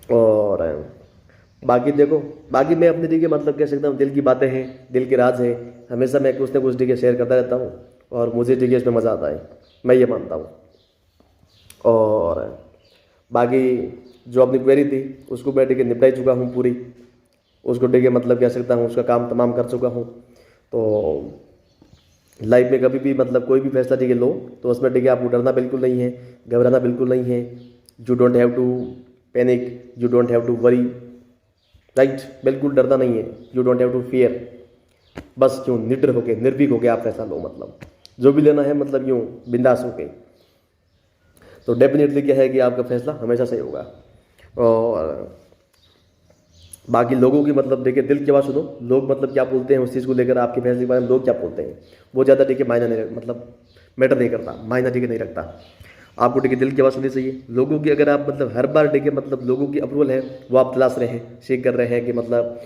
और बाकी देखो, बाकी मैं अपने ठीक है मतलब कह सकता हूँ दिल की बातें हैं, दिल के राज है, हमेशा मैं कुछ ना कुछ ठीक है शेयर करता रहता हूँ और मुझे ठीक है इसमें मज़ा आता है, मैं ये मानता हूँ। और बाकी जो अपनी क्वेरी थी उसको मैं ठीक है निपटा चुका हूँ पूरी, उसको ठीक है मतलब कह सकता हूँ उसका काम तमाम कर चुका हूँ। तो लाइफ में कभी भी मतलब कोई भी फैसला ठीक है लो तो उसमें ठीक है आपको डरना बिल्कुल नहीं है, घबराना बिल्कुल नहीं है। You don't have to panic, you don't have to worry, right, बिल्कुल डरना नहीं है, you don't have to fear. बस यूँ निडर होके निर्भीक होके आप फैसला लो, मतलब जो भी लेना है मतलब यूँ बिंदास होके, तो डेफिनेटली क्या है कि आपका फैसला हमेशा सही होगा। और बाकी लोगों की मतलब देखिए दिल की आवाज़ सुनो, लोग मतलब क्या बोलते हैं उस चीज़ को लेकर, आपके फैसले के बारे में लोग क्या बोलते हैं वो ज़्यादा देखिए मायना नहीं मतलब मैटर नहीं करता, मायना ठीक है नहीं रखता। आपको ठीक है दिल की आवाज़ सुननी चाहिए लोगों की। अगर आप मतलब हर बार ठीक है मतलब लोगों की अप्रूवल है वो आप तलाश रहे हैं, सीख कर रहे हैं कि मतलब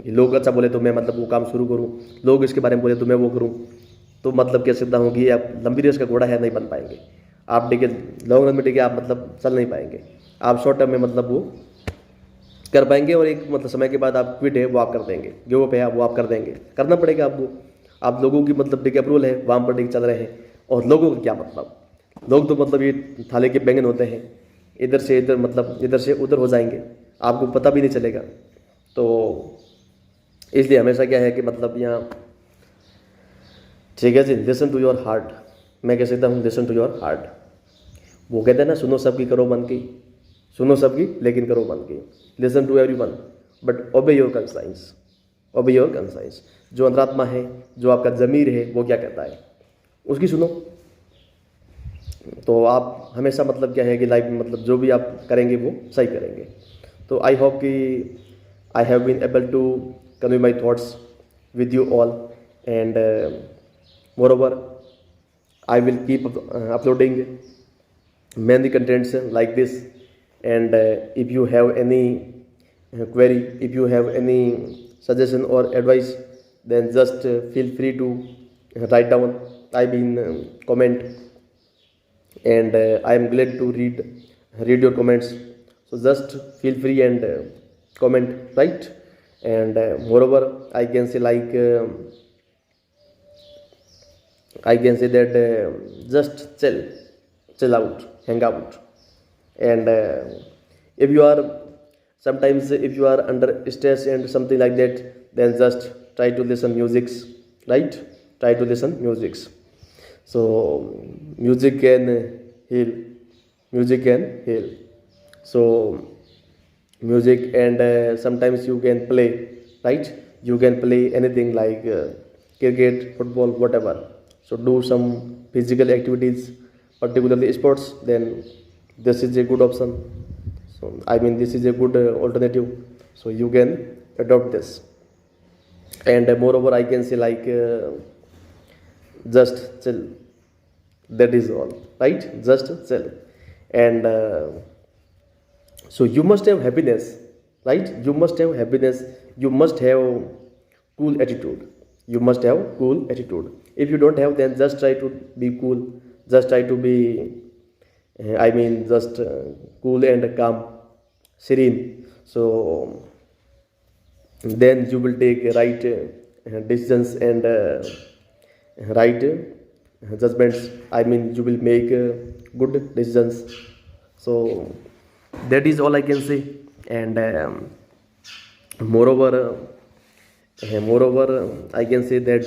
लोग अच्छा बोले तो मैं मतलब वो काम शुरू करूँ, लोग इसके बारे में बोले तो मैं वो करूँ, तो मतलब कह सकता हूँ कि आप लंबी रेस का घोड़ा है, नहीं बन पाएंगे आप ठीक है। लॉन्ग रन में ठीक है आप मतलब चल नहीं पाएंगे, आप शॉर्ट टर्म में मतलब वो कर पाएंगे और एक मतलब समय के बाद आप क्विट है वो आप कर देंगे, गिव अप है वो आप कर देंगे, करना पड़ेगा आपको। आप लोगों की मतलब ठीक अप्रूवल है वहाँ पर ठीक चल रहे हैं, और लोगों का क्या मतलब, लोग तो मतलब ये थाले के बैंगन होते हैं, इधर से इधर मतलब इधर से उधर हो जाएंगे, आपको पता भी नहीं चलेगा। तो इसलिए हमेशा क्या है कि मतलब यहाँ ठीक है जी, लिसन टू योर हार्ट, मैं कह सकता हूँ लिसन टू योर हार्ट। वो कहते हैं ना सुनो सबकी करो मन की, सुनो सबकी लेकिन करो मन की, listen to everyone but obey your conscience, obey your conscience. जो अंतरात्मा है, जो आपका ज़मीर है वो क्या कहता है उसकी सुनो। तो आप हमेशा मतलब क्या है कि लाइफ में मतलब जो भी आप करेंगे वो सही करेंगे। तो आई होप कि I have been able to convey my thoughts with you all, and moreover I will keep uploading many contents like this. And if you have any query, if you have any suggestion or advice, then just feel free to write down, I mean comment. And I am glad to read your comments. So just feel free and comment, right? And moreover, I can say like I can say that just chill out, hang out. And if you are sometimes if you are under stress and something like that, then just try to listen musics, right? Try to listen musics. So music can heal, music can heal. So music, and sometimes you can play, right? You can play anything like cricket, football, whatever. So do some physical activities, particularly sports, then this is a good option. So I mean this is a good alternative, so you can adopt this. And moreover, I can say like just chill, that is all, right? Just chill. And so you must have happiness, right? You must have happiness, you must have cool attitude, you must have cool attitude. If you don't have, then just try to be cool, just try to be I mean just cool and calm, serene. So then you will take right decisions and right judgments, I mean you will make good decisions. So that is all I can say. And moreover I can say that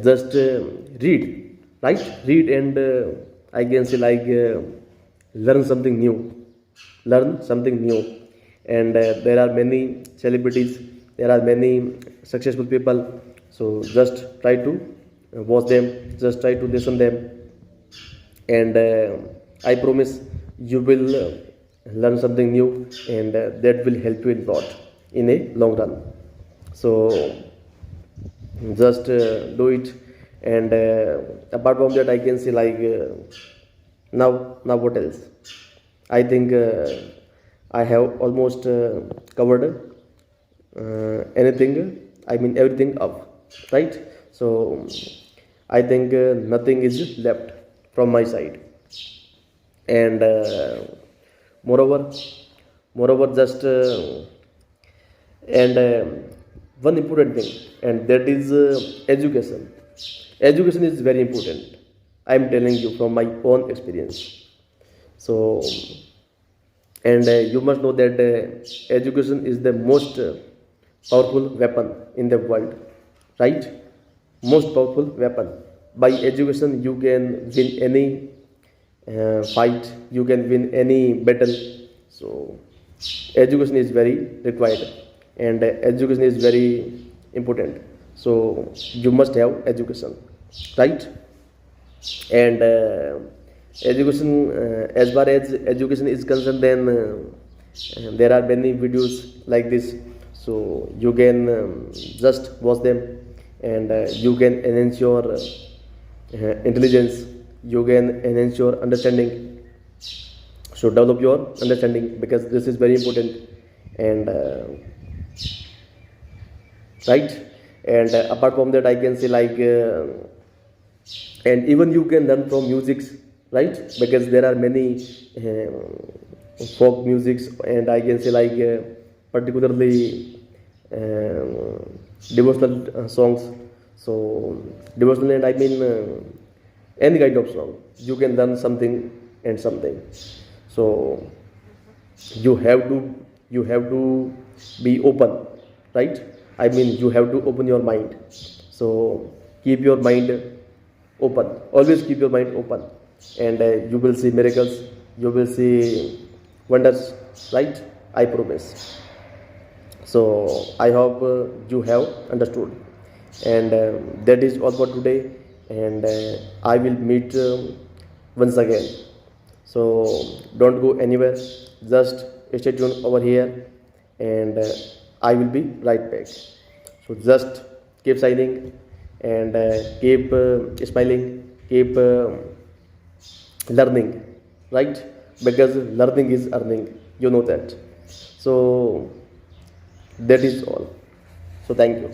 just read, right? Read, and I can say like learn something new, learn something new. And there are many celebrities, there are many successful people, so just try to watch them, just try to listen them. And I promise you will learn something new, and that will help you a lot in a long run. So just do it. And apart from that, I can say like now what else? I think I have almost covered anything, I mean everything up, right? So I think nothing is left from my side. And moreover just and one important thing, and that is education. Education is very important, I am telling you from my own experience. So and you must know that education is the most powerful weapon in the world, right? Most powerful weapon. By education you can win any fight, you can win any battle. So education is very required, and education is very important. So you must have education, right? And education, as far as education is concerned, then there are many videos like this, so you can just watch them. And you can enhance your intelligence, you can enhance your understanding. So develop your understanding, because this is very important. And right. And apart from that, I can say like and even you can learn from musics, right? Because there are many folk musics, and I can say like particularly devotional songs. So devotional, and I mean any kind of song, you can learn something and something. So you have to be open, right? I mean you have to open your mind. So keep your mind open, always keep your mind open, and you will see miracles, you will see wonders, right? I promise. So I hope you have understood. And that is all for today. And I will meet once again. So don't go anywhere, just stay tuned over here, and I will be right back. So just keep signing, and keep smiling, keep learning, right? Because learning is earning, you know that. So that is all. So thank you.